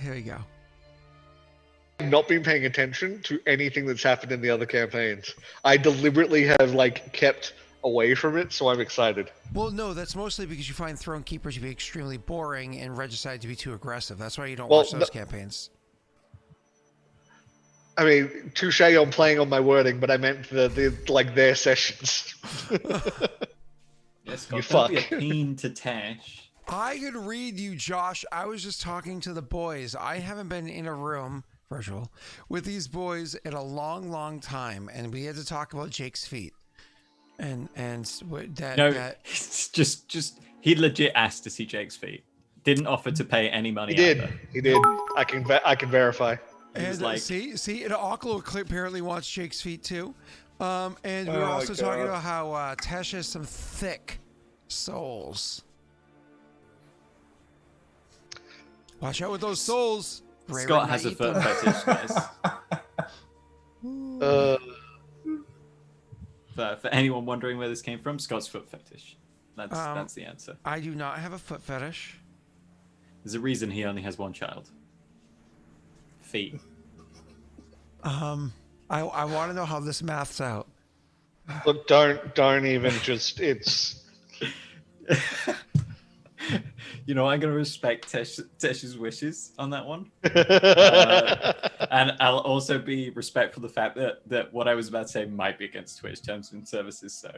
Here we go. I've not been paying attention to anything that's happened in the other campaigns. I deliberately have kept away from it, so I'm excited. Well, no, that's mostly because you find Throne Keepers to be extremely boring and Regicide to be too aggressive. That's why you don't watch those campaigns. I mean, touche on playing on my wording, but I meant their sessions. Yes, don't be a pain to Tash. I could read you, Josh. I was just talking to the boys. I haven't been in a room, virtual, with these boys in a long, long time, and we had to talk about Jake's feet. And that it's just he legit asked to see Jake's feet. Didn't offer to pay any money. He did. I can verify. And see, and Oklo apparently wants Jake's feet too. And we were also talking about how Tesh has some thick soles. Watch out with those soles. Scott has a foot fetish, guys. For anyone wondering where this came from, Scott's foot fetish. That's the answer. I do not have a foot fetish. There's a reason he only has one child. Feet. I want to know how this maths out. Look, don't even just. It's. You know, I'm going to respect Tesh's wishes on that one. And I'll also be respectful of the fact that what I was about to say might be against Twitch terms and services, so.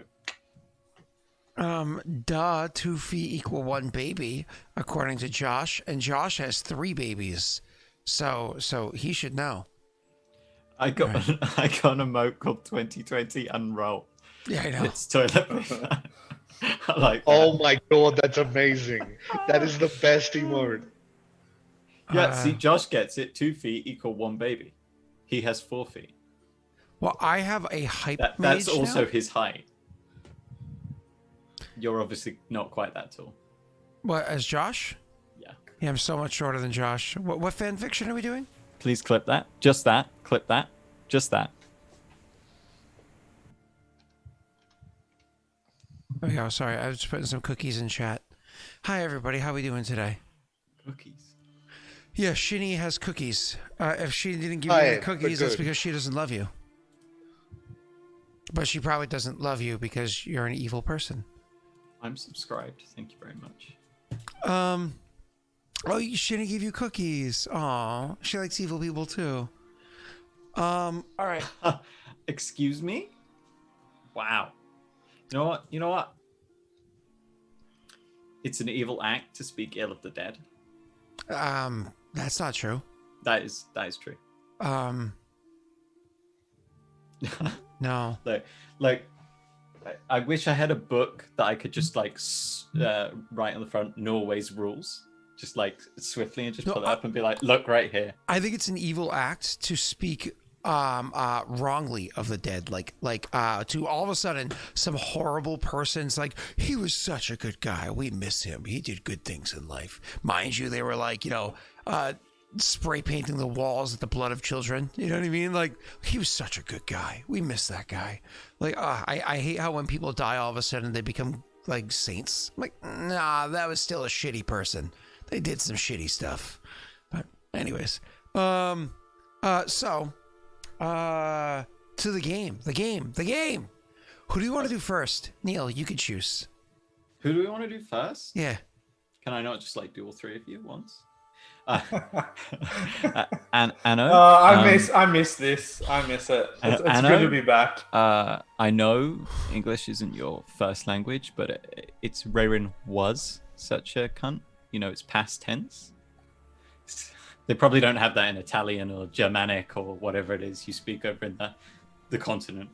2 feet equal 1 baby, according to Josh, and Josh has 3 babies. So he should know. I got an emote called 2020 Unroll. Yeah, I know. It's toilet paper. I like that. Oh my god, that's amazing. That is the best emote. Yeah, see, Josh gets it. 2 feet equal 1 baby. He has 4 feet. Well, I have a hype mage That's also now? his height. You're obviously not quite that tall. What, as Josh? Yeah. Yeah, I'm so much shorter than Josh. What fan fiction are we doing? Please clip that. Just that. Clip that. Just that. There we go. Sorry, I was just putting some cookies in chat. Hi, everybody. How are we doing today? Cookies. Yeah, Shinny has cookies. If she didn't give you any cookies, that's because she doesn't love you. But she probably doesn't love you because you're an evil person. I'm subscribed. Thank you very much. Oh, Shinny gave you cookies. Aw, she likes evil people too. All right. Excuse me? Wow. You know what? It's an evil act to speak ill of the dead. That's not true. That is true. No. Like, I wish I had a book that I could just write on the front Norway's rules, just swiftly and just pull it up and be like, look right here. I think it's an evil act to speak wrongly of the dead, to all of a sudden some horrible person's like, he was such a good guy, we miss him, he did good things in life. Mind you, they were spray painting the walls with the blood of children, you know what I mean? Like, he was such a good guy, we miss that guy. I hate how when people die all of a sudden they become like saints. I'm like, nah, that was still a shitty person, they did some shitty stuff. But anyways, to the game. Who do you want to do first? Neil, you can choose. Who do we want to do first? Yeah. Can I not just do all 3 of you at once? And Anno. I miss this. I miss it. It's good to be back. I know English isn't your first language, but it's Raerin was such a cunt. You know, it's past tense. They probably don't have that in Italian or Germanic or whatever it is you speak over in the continent.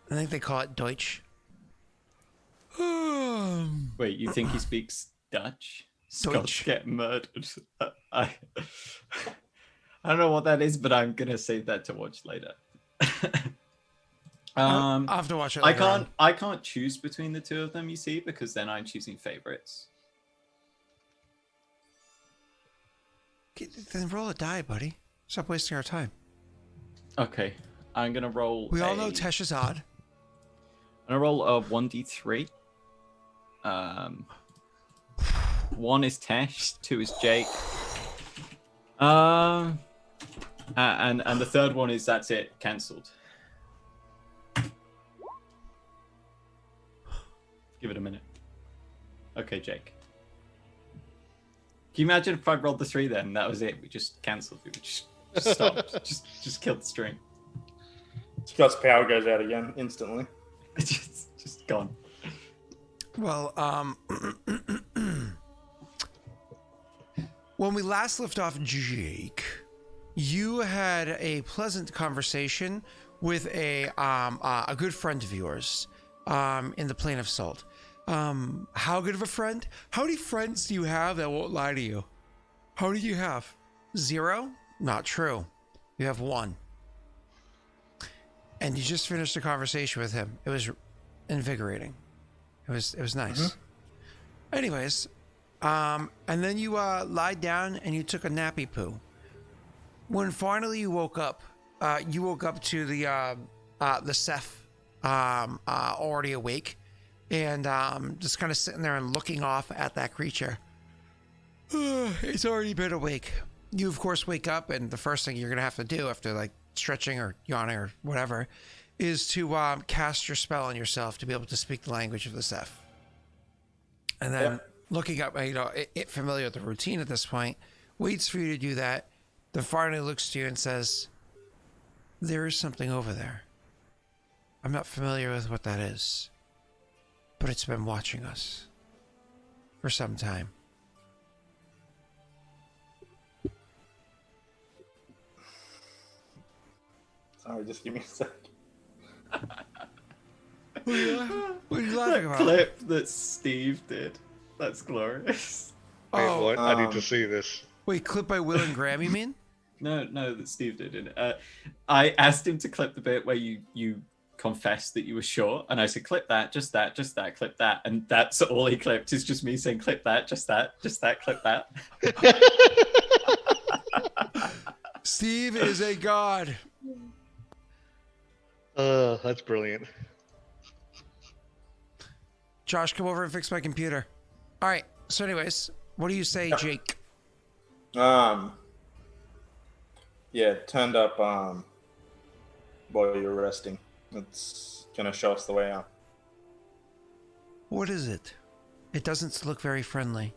I think they call it Deutsch. Wait, you think he speaks Dutch? Scots get murdered. I don't know what that is, but I'm gonna save that to watch later. I'll have to watch it later. I can't choose between the 2 of them, you see, because then I'm choosing favorites. Then roll a die, buddy. Stop wasting our time. Okay, I'm gonna roll. We all know Tesh is odd. I'm gonna roll a 1d3. 1 is Tesh, 2 is Jake, And the third one is that's it, cancelled. Give it a minute. Okay, Jake. Can you imagine if I rolled the 3 then? That was it. We just cancelled. We just stopped. just killed the string. Scott's power goes out again instantly. just gone. Well, when we last left off, Jake, you had a pleasant conversation with a good friend of yours in the Plain of Salt. How good of a friend? How many friends do you have that won't lie to you? How many do you have? 0? Not true. You have 1. And you just finished a conversation with him. It was invigorating. It was nice. Mm-hmm. Anyways, and then you lied down and you took a nappy poo. When finally you woke up to the Seth already awake. And just kind of sitting there and looking off at that creature. It's already been awake. You, of course, wake up, and the first thing you're going to have to do after, like, stretching or yawning or whatever is to cast your spell on yourself to be able to speak the language of the Seth. And then looking up, it familiar with the routine at this point, waits for you to do that, then finally looks to you and says, there is something over there. I'm not familiar with what that is. But it's been watching us for some time. Sorry, just give me a sec. What are you laughing about? Clip that Steve did. That's glorious. Wait, what? I need to see this. Wait, clip by Will and Graham, you mean? No, that Steve did. I asked him to clip the bit where you confessed that you were short, and I said, clip that, just that, clip that, and that's all he clipped is just me saying, clip that, just that, clip that. Steve is a god. That's brilliant. Josh, come over and fix my computer. All right. So, anyways, what do you say, Jake? Yeah, turned up while you're resting. It's gonna show us the way out. What is it? It doesn't look very friendly.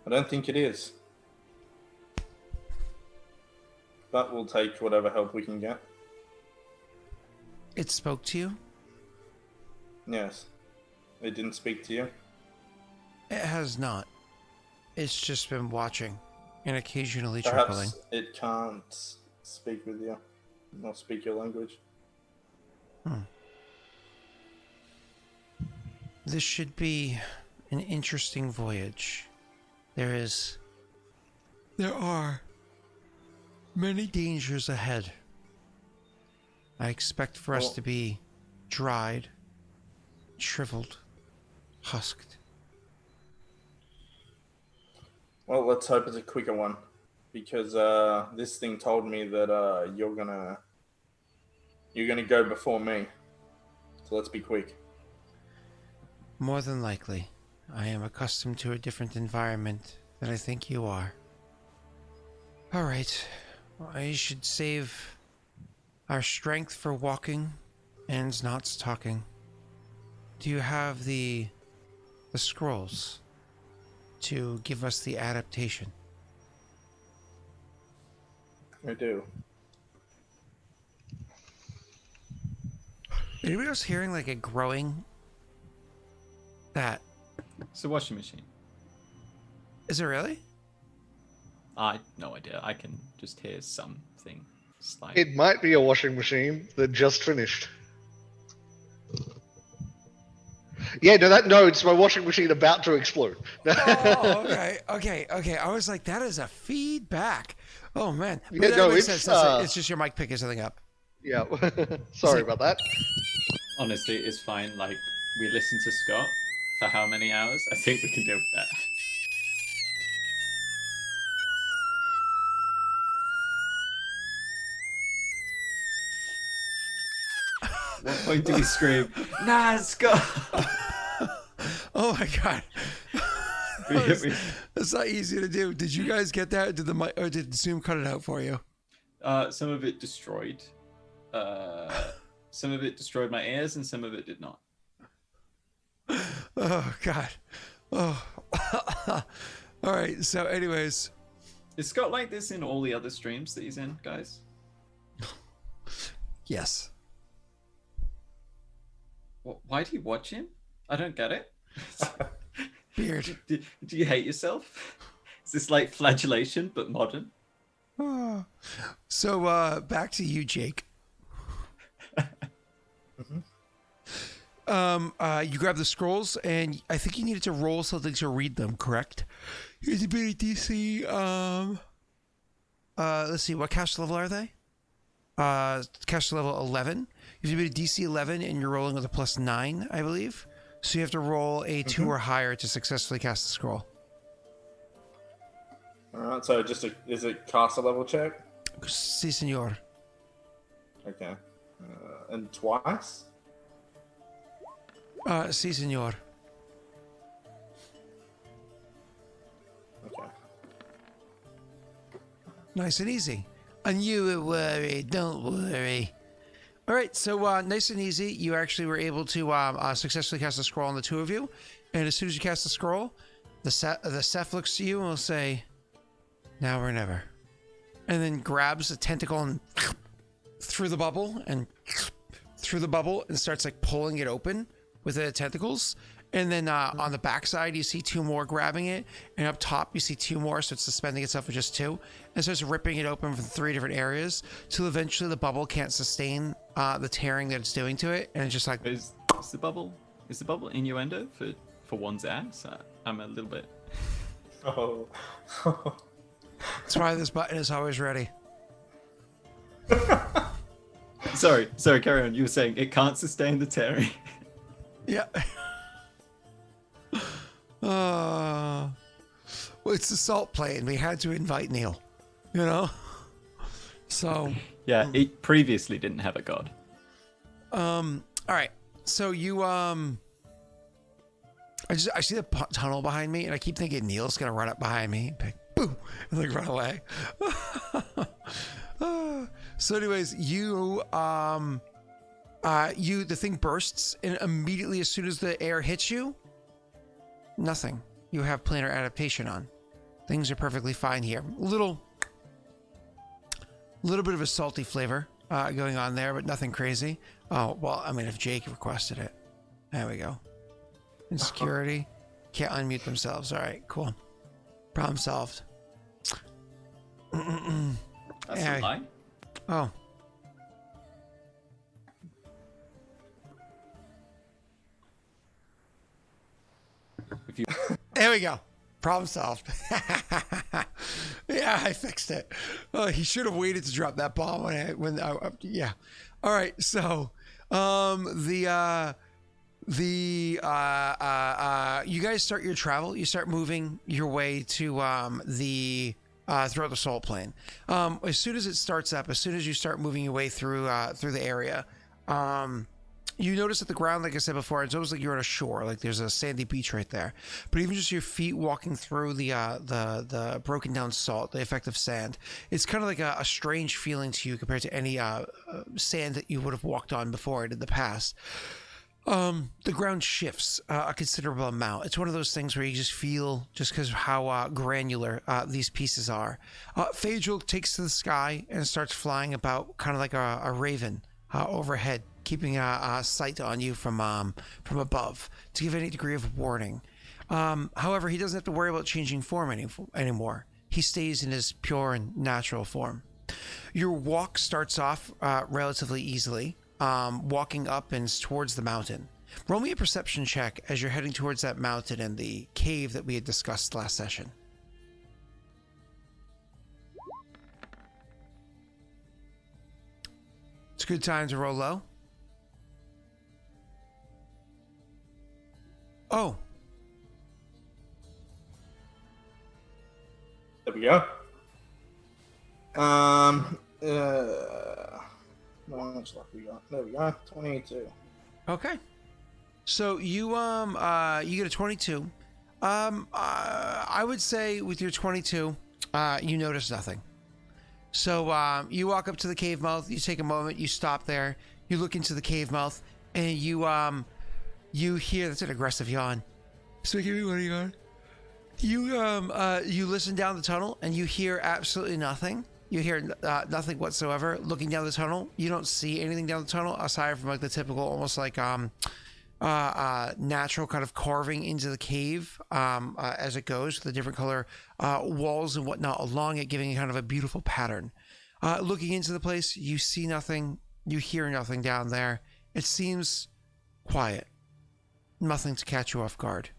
I don't think it is. But we'll take whatever help we can get. It spoke to you? Yes. It didn't speak to you? It has not. It's just been watching and occasionally Perhaps trickling. It can't speak with you, not speak your language. This should be an interesting voyage. There are many dangers ahead. I expect for us to be dried, shriveled, husked. Well, let's hope it's a quicker one, because this thing told me that you're gonna go before me. So let's be quick. More than likely, I am accustomed to a different environment than I think you are. All right, I should save our strength for walking and not talking. Do you have the scrolls to give us the adaptation? I do. Anybody else hearing like a growing? That It's a washing machine. is it really? I no idea. I can just hear something slight. It might be a washing machine that just finished. Yeah, no, it's my washing machine about to explode. Oh, okay. I was like, that is a feedback. Oh man, but Yeah, that no, makes it's, sense. It's just your mic picking something up. Yeah, sorry about that. Honestly, it's fine. Like, we listened to Scott for how many hours? I think we can deal with that. At what point do we scream, nah, Scott? Oh my god. That's not easy to do. Did you guys get that? Or did Zoom cut it out for you? Some of it destroyed. Some of it destroyed my ears, and some of it did not. Oh God. Oh. All right. So, anyways, Is Scott like this in all the other streams that he's in, guys? yes. Why do you watch him? I don't get it. Beard. Do you hate yourself? Is this like flagellation but modern? So back to you, Jake. You grab the scrolls, and I think you needed to roll something to read them. Correct? Here's a bit of DC. Let's see. What caster level are they? Caster level 11. You have to be a DC 11, and you're rolling with a +9, I believe. So you have to roll a 2 or higher to successfully cast the scroll. Alright, so is it caster level check? Si, senor. Okay. And twice? Si, senor. Okay. Nice and easy. And you were worried. Don't worry. All right, so nice and easy. You actually were able to successfully cast a scroll on the two of you. And as soon as you cast the scroll, the Seth looks to you and will say, now or never. And then grabs a tentacle and through the bubble and starts like pulling it open with the tentacles. And then on the backside, you see two more grabbing it. And up top, you see two more. So it's suspending itself with just two. And starts ripping it open from 3 different areas. Till eventually the bubble can't sustain the tearing that it's doing to it. And it's just like... Is the bubble innuendo for one's ass? I'm a little bit... Oh. That's why this button is always ready. Sorry, carry on. You were saying it can't sustain the tearing. Yeah. Well, it's the salt plane. We had to invite Neil, you know? So... Yeah, it previously didn't have a god. All right. So you, I see the tunnel behind me, and I keep thinking Neil's gonna run up behind me, and boom, and like run away. So anyways, the thing bursts, and immediately as soon as the air hits you, nothing. You have planar adaptation on. Things are perfectly fine here. Little bit of a salty flavor going on there, but nothing crazy. Oh, well, I mean, if Jake requested it. There we go. Insecurity. Can't unmute themselves. All right, cool. Problem solved. That's a lie. Oh. If you... There we go. Problem solved. Yeah, I fixed it. He should have waited to drop that bomb yeah. All right, so you guys start your travel. You start moving your way to throughout the salt plane. As soon as it starts up, as soon as you start moving your way through the area, you notice that the ground, like I said before, it's almost like you're on a shore. Like there's a sandy beach right there. But even just your feet walking through the broken down salt, the effect of sand, it's kind of like a strange feeling to you compared to any sand that you would have walked on before in the past. The ground shifts a considerable amount. It's one of those things where you just feel, just because of how granular these pieces are. Phaedril takes to the sky and starts flying about, kind of like a raven overhead, keeping a sight on you from above to give any degree of warning. However, he doesn't have to worry about changing form anymore. He stays in his pure and natural form. Your walk starts off relatively easily. Walking up and towards the mountain. Roll me a perception check as you're heading towards that mountain and the cave that we had discussed last session. It's a good time to roll low. Oh. There we go. How much luck we got? There we go. 22. Okay. So you get a 22. I would say with your 22, you notice nothing. So you walk up to the cave mouth. You take a moment. You stop there. You look into the cave mouth, and you hear that's an aggressive yawn. So give me one yawn. You listen down the tunnel, and you hear absolutely nothing. You hear nothing whatsoever. Looking down the tunnel, you don't see anything down the tunnel aside from like the typical, almost like natural kind of carving into the cave as it goes, the different color walls and whatnot along it, giving it kind of a beautiful pattern. Looking into the place, you see nothing, you hear nothing down there. It seems quiet, nothing to catch you off guard.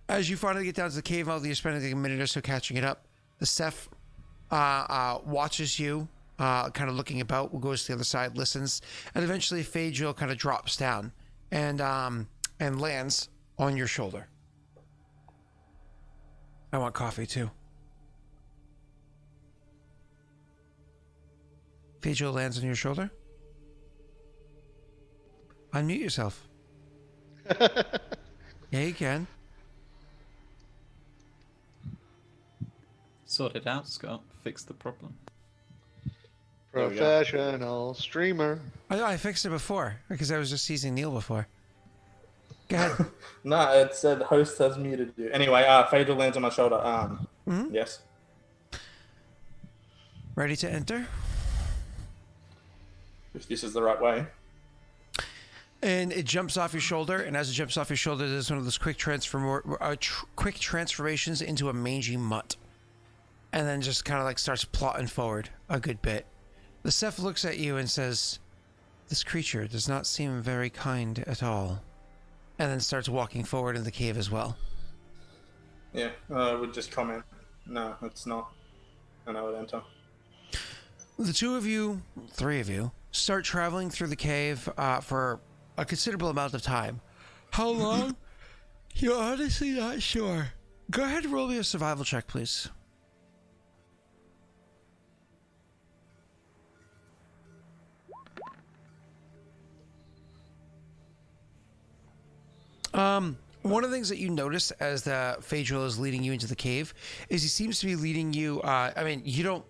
As you finally get down to the cave mouth, you're spending like a minute or so catching it up. The Ceph watches you, kind of looking about, goes to the other side, listens, and eventually Phaedriel kind of drops down and lands on your shoulder. I want coffee too. Phaedriel lands on your shoulder. Unmute yourself. Yeah, you can. Sort it out, Scott. Fix the problem. Professional streamer. I fixed it before because I was just teasing Neil before. Go ahead. No, it said host has muted you. Anyway, Phaedra lands on my shoulder. Yes. Ready to enter? If this is the right way. And it jumps off your shoulder, and as it jumps off your shoulder, there's one of those quick transformations into a mangy mutt. And then just kind of like starts plotting forward a good bit. The Ceph looks at you and says, "This creature does not seem very kind at all." And then starts walking forward in the cave as well. Yeah, I would just comment. No, it's not. And I would enter. The two of you, three of you, start traveling through the cave for a considerable amount of time. How long? You're honestly not sure. Go ahead and roll me a survival check, please. One of the things that you notice as the Phaedriel is leading you into the cave is he seems to be leading you. You don't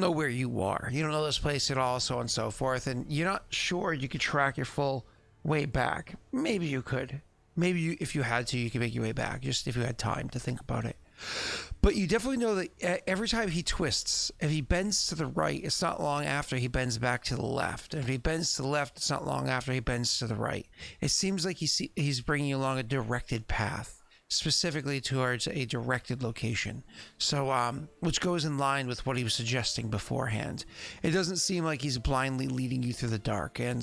know where you are. You don't know this place at all, so on and so forth, and you're not sure you could track your full way back. Maybe you could. Maybe you, if you had to, you could make your way back, just if you had time to think about it. But you definitely know that every time he twists, if he bends to the right, it's not long after he bends back to the left. And if he bends to the left, it's not long after he bends to the right. It seems like he's bringing you along a directed path, specifically towards a directed location. So, which goes in line with what he was suggesting beforehand. It doesn't seem like he's blindly leading you through the dark. And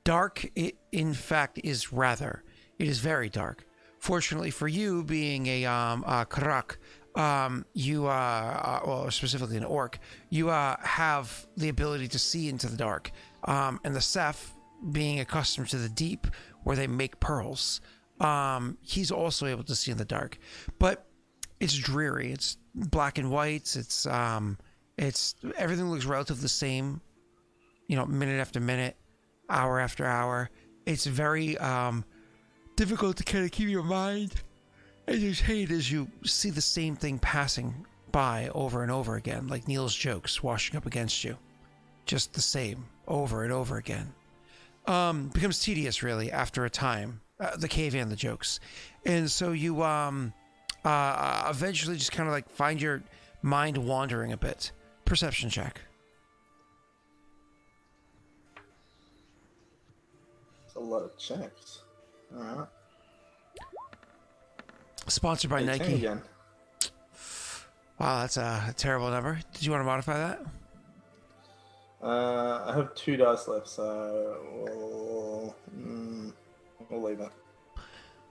dark, it in fact is rather. It is very dark. Fortunately for you, being a Karak, well, specifically an orc, you have the ability to see into the dark. And the Ceph, being accustomed to the deep, where they make pearls, he's also able to see in the dark. But it's dreary. It's black and white. It's everything looks relatively the same. Minute after minute, hour after hour. It's very difficult to kind of keep your mind entertained as you see the same thing passing by over and over again, like Neil's jokes washing up against you. Just the same, over and over again. Becomes tedious, really, after a time, the cave and the jokes. And so you eventually just kind of like find your mind wandering a bit. Perception check. It's a lot of checks. All right. Sponsored by 18 Nike. Again. Wow, that's a terrible number. Did you want to modify that? I have 2 dice left, so we'll leave it.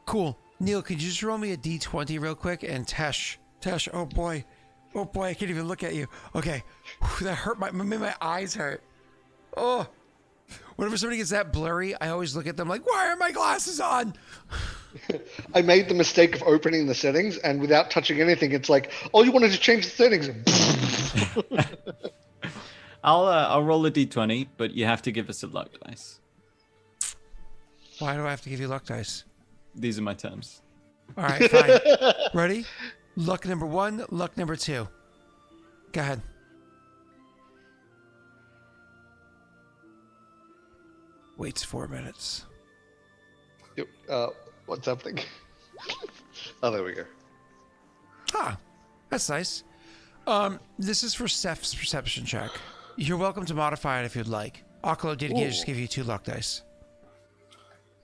Cool. Neil, could you just roll me a d20 real quick? And Tesh, oh boy, I can't even look at you. Okay, whew, that hurt. Made my eyes hurt. Oh, whenever somebody gets that blurry, I always look at them like, why are my glasses on? I made the mistake of opening the settings, and without touching anything, it's like, oh, you wanted to change the settings. I'll roll a d20, but you have to give us a luck dice. Why do I have to give you luck dice? These are my terms. All right, fine. Ready? Luck number 1, luck number 2. Go ahead. Waits 4 minutes. Yep. What's happening? Oh, there we go. Ah, that's nice. This is for Steph's perception check. You're welcome to modify it if you'd like. Aklo did just give you 2 luck dice.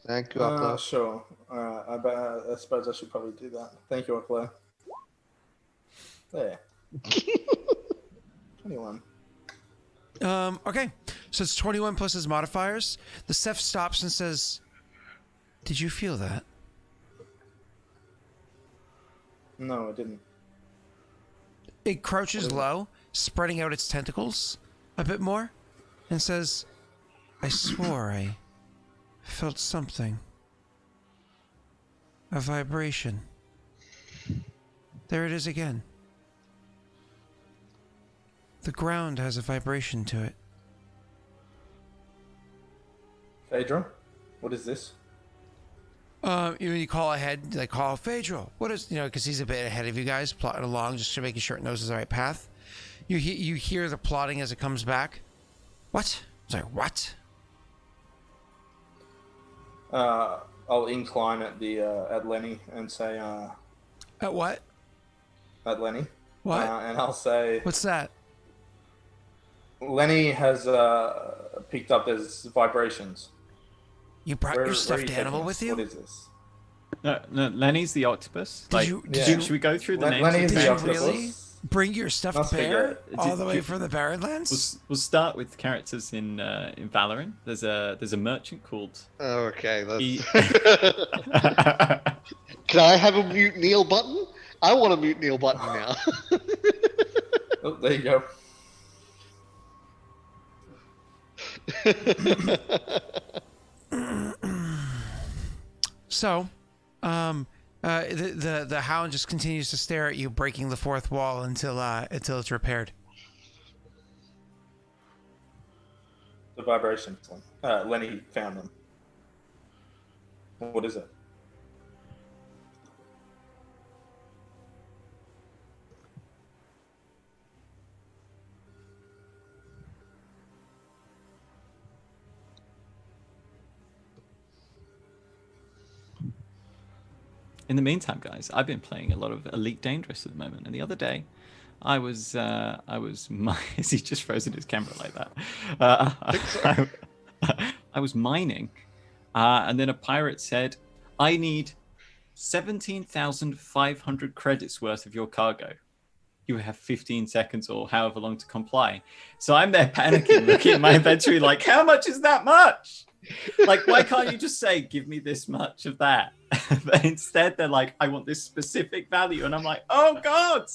Thank you, Akla. Sure. I suppose I should probably do that. Thank you, Akla. There. 21. Okay. So it's 21 plus his modifiers. The Steph stops and says, "Did you feel that?" No, I didn't. It crouches low, spreading out its tentacles a bit more, and says, "I swore I felt something. A vibration. There it is again. The ground has a vibration to it." Phaedra, what is this? You call ahead, like call Phaedra. What is, because he's a bit ahead of you guys, plotting along, just to making sure it knows the right path. You hear the plotting as it comes back. What? Sorry, what? I'll incline at at Lenny and say, At what? at Lenny. What? And I'll say, What's that? Lenny has picked up his vibrations. You brought Where your are stuffed you animal taking with us? you? What is this? No, Lenny's the octopus. Did Should we go through the names? Lenny's of the you characters? octopus. really bring your stuffed Must be bear good. all the way from the Barrenlands? We'll start with characters in Valorant. There's a merchant called. Okay, that's... E- Can I have a mute Neil button? I want a mute Neil button now. Oh, there you go. So, the hound just continues to stare at you, breaking the fourth wall until it's repaired. The vibrations. Lenny found them. What is it? In the meantime, guys, I've been playing a lot of Elite Dangerous at the moment, and the other day, I was is he just frozen his camera like that? I was mining, and then a pirate said, "I need 17,500 credits worth of your cargo. You have 15 seconds or however long to comply." So I'm there panicking, looking at my inventory like, how much is that much? Like, why can't you just say, give me this much of that? But instead, they're like, I want this specific value. And I'm like, oh, God.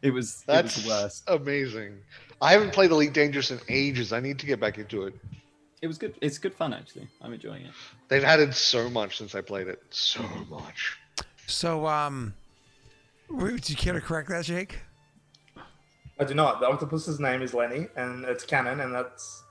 It was the worst. Amazing. I haven't played Elite Dangerous in ages. I need to get back into it. It was good. It's good fun, actually. I'm enjoying it. They've added so much since I played it. So much. So, do you care to correct that, Jake? I do not. The octopus's name is Lenny, and it's canon, and that's...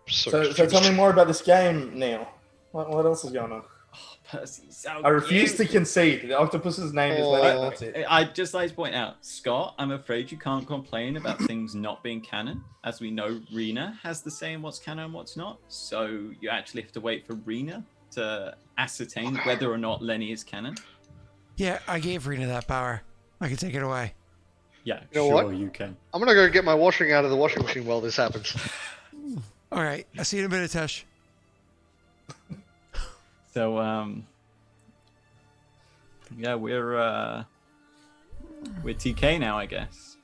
So tell me more about this game, Neil. What else is going on? Oh, Percy, so I refuse to concede. The octopus's name is Lenny, and that's it. I'd just like to point out, Scott, I'm afraid you can't complain about things not being canon. As we know, Rena has the say in what's canon and what's not. So you actually have to wait for Rena to ascertain whether or not Lenny is canon. Yeah, I gave Rena that power. I can take it away. Yeah, You know sure what? you can. I'm going to go get my washing out of the washing machine while this happens. All right, I'll see you in a minute, Tesh. So, yeah, we're TK now, I guess.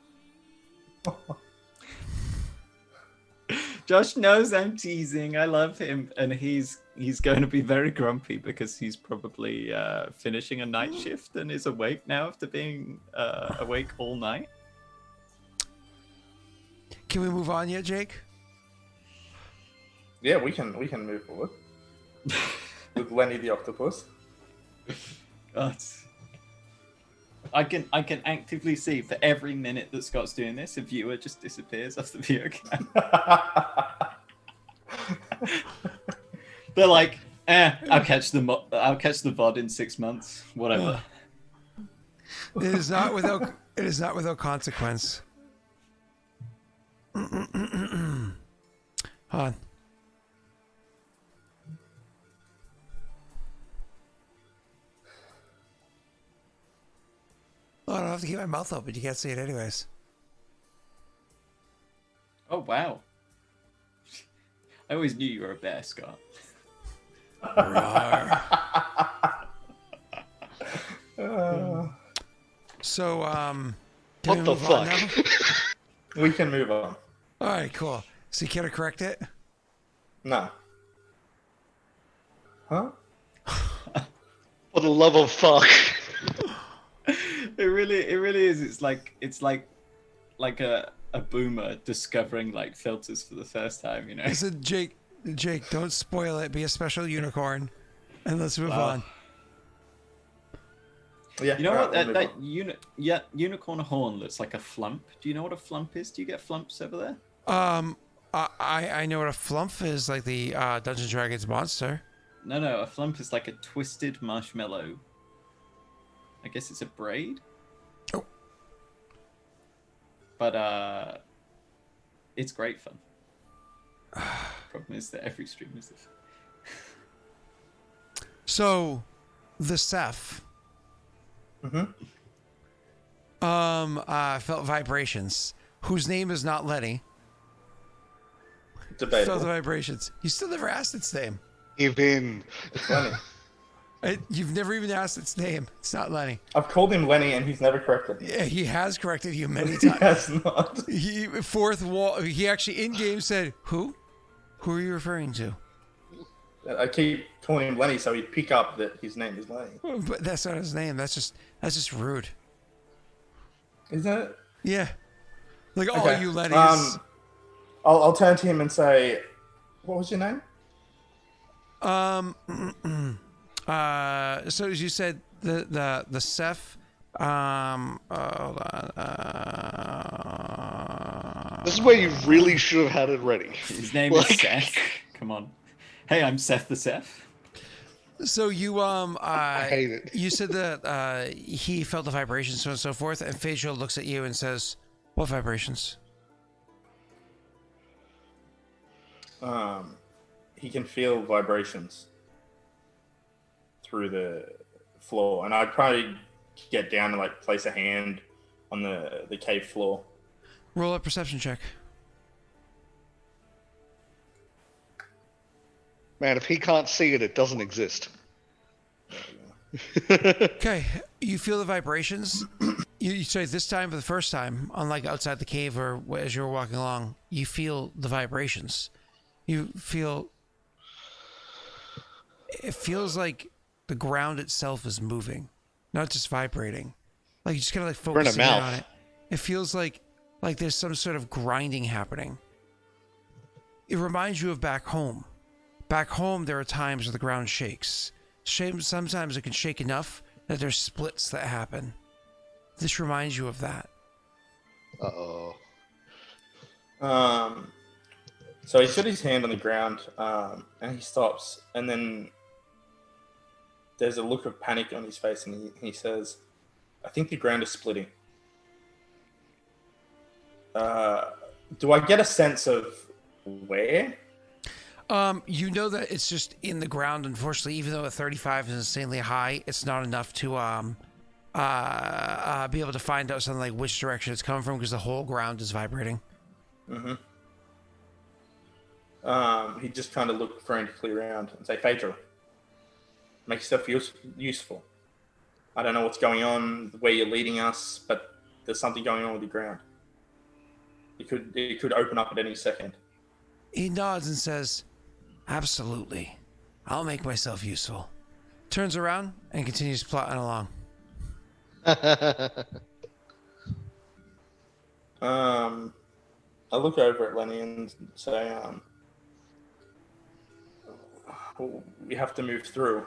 Josh knows I'm teasing. I love him, and he's going to be very grumpy because he's probably finishing a night shift and is awake now after being awake all night. Can we move on yet, Jake? Yeah, we can move forward. With Lenny the octopus. God. I can actively see for every minute that Scott's doing this, a viewer just disappears off the video cam. They're like, I'll catch the VOD in 6 months. Whatever. It is not without. It is not without consequence. Hold on. Oh, I don't have to keep my mouth open. You can't see it anyways. Oh wow! I always knew you were a bear, Scott. So, can What we the move on fuck? now? We can move on. All right, cool. So you care to correct it? No. Huh? For the love of fuck. It really is. It's like a boomer discovering like filters for the first time. You know. I said, Jake, don't spoil it. Be a special unicorn, and let's move on. Yeah. You know alright, what? we'll That move on. unicorn horn looks like a flump. Do you know what a flump is? Do you get flumps over there? I know what a flump is, like the Dungeons and Dragons monster. No. A flump is like a twisted marshmallow. I guess it's a braid. Oh. But it's great fun. Problem is that every stream is this. So, the Ceph. Felt vibrations. Whose name is not Lenny. Felt the Debatable. vibrations. You still never asked its name. Give in. It's Lenny. You've never even asked its name. It's not Lenny. I've called him Lenny and he's never corrected me. Yeah, he has corrected you many He times. has not. Fourth wall. He actually in game said, "Who? Who are you referring to?" I keep calling him Lenny so he'd pick up that his name is Lenny. But that's not his name. That's just rude. Is that? Yeah. Like all Okay. you Lennys. I'll turn to him and say, what was your name? So as you said, the Ceph. Hold on. This is where you really should have had it ready. His name is Seth. Come on. Hey, I'm Seth the Seth. So you I hate it. you said that he felt the vibrations, so on and so forth, and Phaedra looks at you and says, "What vibrations?" He can feel vibrations through the floor, and I'd probably get down and like place a hand on the cave floor. Roll a perception check. Man, if he can't see it, it doesn't exist. Okay, you feel the vibrations. You say this time for the first time, unlike outside the cave or as you were walking along, you feel the vibrations. You feel. It feels like the ground itself is moving, not just vibrating. Like you just kind of like focusing in on it. It feels like there's some sort of grinding happening. It reminds you of back home. Back home, there are times where the ground shakes. Sometimes it can shake enough that there's splits that happen. This reminds you of that. Uh-oh. So he set his hand on the ground, and he stops, and then there's a look of panic on his face, and he says, "I think the ground is splitting." Do I get a sense of where? You know that it's just in the ground. Unfortunately, even though a 35 is insanely high, it's not enough to be able to find out something like which direction it's coming from because the whole ground is vibrating. He just kind of looked frantically around and say, "Phaedra, make yourself useful. I don't know what's going on, where you're leading us, but there's something going on with the ground. It could open up at any second." He nods and says, "Absolutely. I'll make myself useful." Turns around and continues plodding along. I look over at Lenny and say, "We have to move through.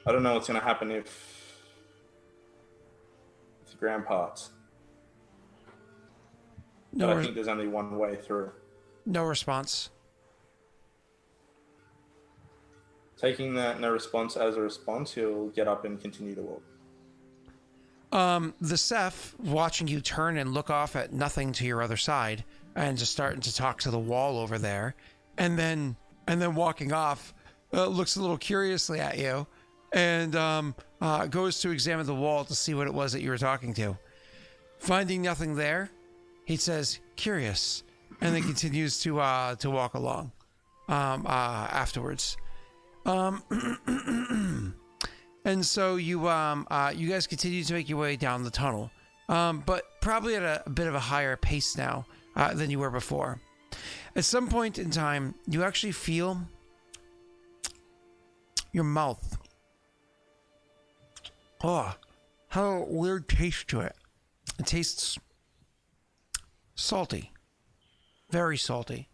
I don't know what's going to happen if the ground parts. But I think there's only one way through." No response. Taking that no response as a response, he'll get up and continue to walk. The Seth, watching you turn and look off at nothing to your other side, and just starting to talk to the wall over there, and then walking off, looks a little curiously at you, and goes to examine the wall to see what it was that you were talking to. Finding nothing there, he says, "Curious," and then continues to walk along. Afterwards. And so you guys continue to make your way down the tunnel, but probably at a bit of a higher pace now than you were before. At some point in time, you actually feel your mouth. Oh, how a weird taste to it. It tastes salty, very salty.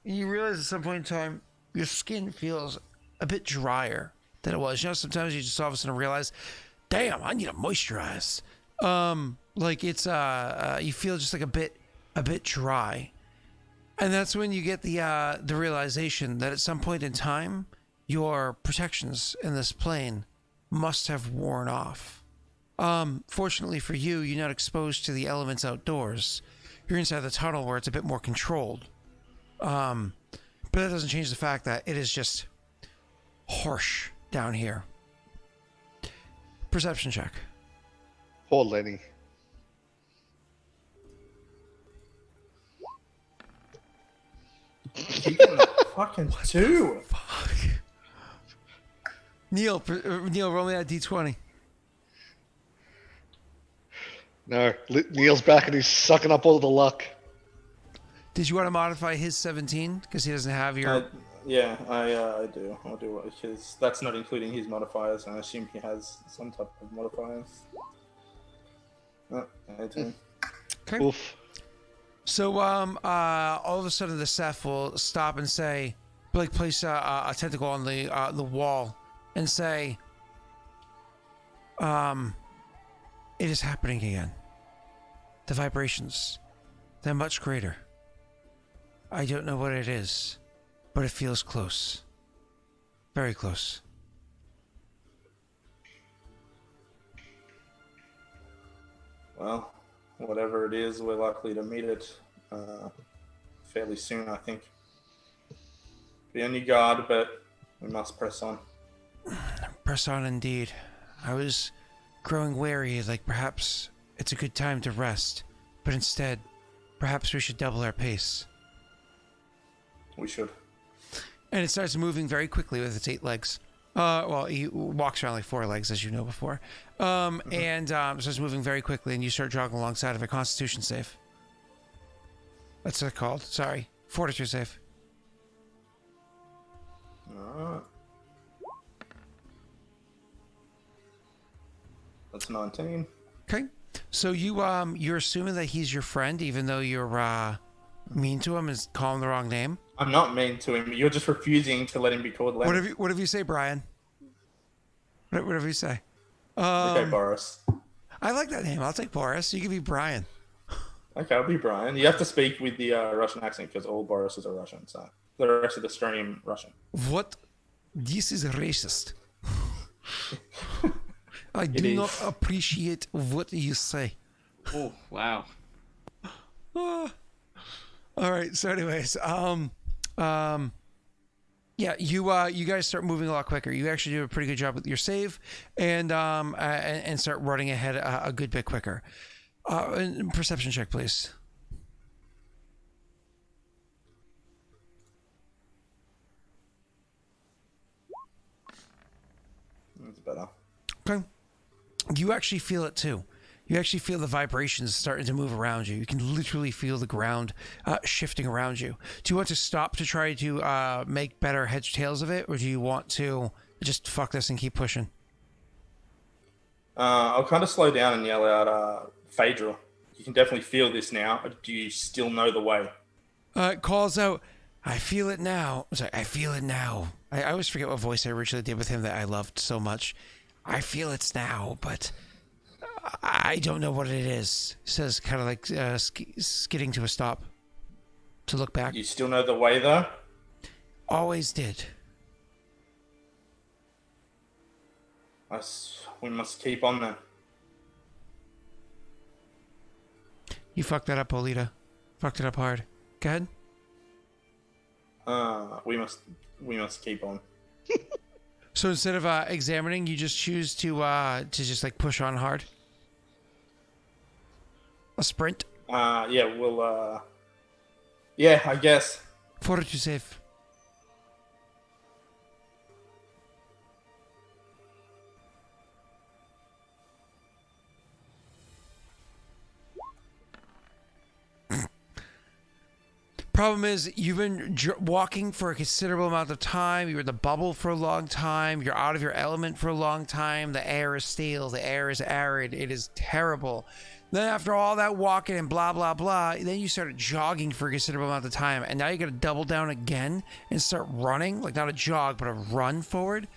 And you realize at some point in time, your skin feels a bit drier than it was. You know, sometimes you just all of a sudden realize, damn, I need to moisturize. Like it's you feel just like a bit dry. And that's when you get the realization that at some point in time, your protections in this plane must have worn off. Fortunately for you, you're not exposed to the elements outdoors. You're inside the tunnel where it's a bit more controlled. But that doesn't change the fact that it is just harsh down here. Perception check. Poor Lenny. He got a fucking 2. Fuck. Neil, roll me that d20. No, Neil's back and he's sucking up all the luck. Did you want to modify his 17? Because he doesn't have your... Yeah, I do. I'll do it because that's not including his modifiers, and I assume he has some type of modifiers. Oh, 18. Okay. Oof. So, all of a sudden, the Seth will stop and say, like, place a tentacle on the wall and say, "It is happening again. The vibrations, they're much greater. I don't know what it is, but it feels close. Very close." Well, whatever it is, we're likely to meet it fairly soon, I think. Be on your guard, but we must press on. Press on indeed. I was growing wary, like perhaps it's a good time to rest, but instead, perhaps we should double our pace. We should. And it starts moving very quickly with its 8 legs. Well, he walks around like 4 legs, as you know before. And starts moving very quickly, and you start jogging alongside of a Constitution save. That's what it's called. Sorry. Fortitude save. Alright. That's 19. Okay. So you're assuming that he's your friend, even though you're mean to him and call him the wrong name? I'm not mean to him. You're just refusing to let him be called Lenny. Whatever you say, Brian. Whatever you say. Okay, Boris. I like that name. I'll take Boris. You can be Brian. Okay, I'll be Brian. You have to speak with the Russian accent because all Borises are Russian, so the rest of the stream Russian. What? This is racist. I do not appreciate what you say. Oh, wow. All right. So, anyways, yeah, you guys start moving a lot quicker. You actually do a pretty good job with your save, and start running ahead a good bit quicker. Perception check, please. That's better. Okay. You actually feel it too. You actually feel the vibrations starting to move around you. You can literally feel the ground shifting around you. Do you want to stop to try to make better heads tails of it, or do you want to just fuck this and keep pushing? I'll kind of slow down and yell out, Phaedra, you can definitely feel this now. Do you still know the way? It calls out, I feel it now. I'm sorry, I feel it now. I always forget what voice I originally did with him that I loved so much. I feel it's now, but I don't know what it is. He says, kind of like skidding to a stop to look back. You still know the way, though? Always did. We must keep on then. You fucked that up, Olita. Fucked it up hard. Go ahead. We must keep on. So instead of examining, you just choose to just like push on hard. A sprint. Yeah, we'll. Yeah, I guess. Fortitude save. Problem is, you've been walking for a considerable amount of time. You're in the bubble for a long time. You're out of your element for a long time. The air is stale. The air is arid. It is terrible. Then after all that walking and blah, blah, blah, then you started jogging for a considerable amount of time. And now you got to double down again and start running. Like not a jog, but a run forward.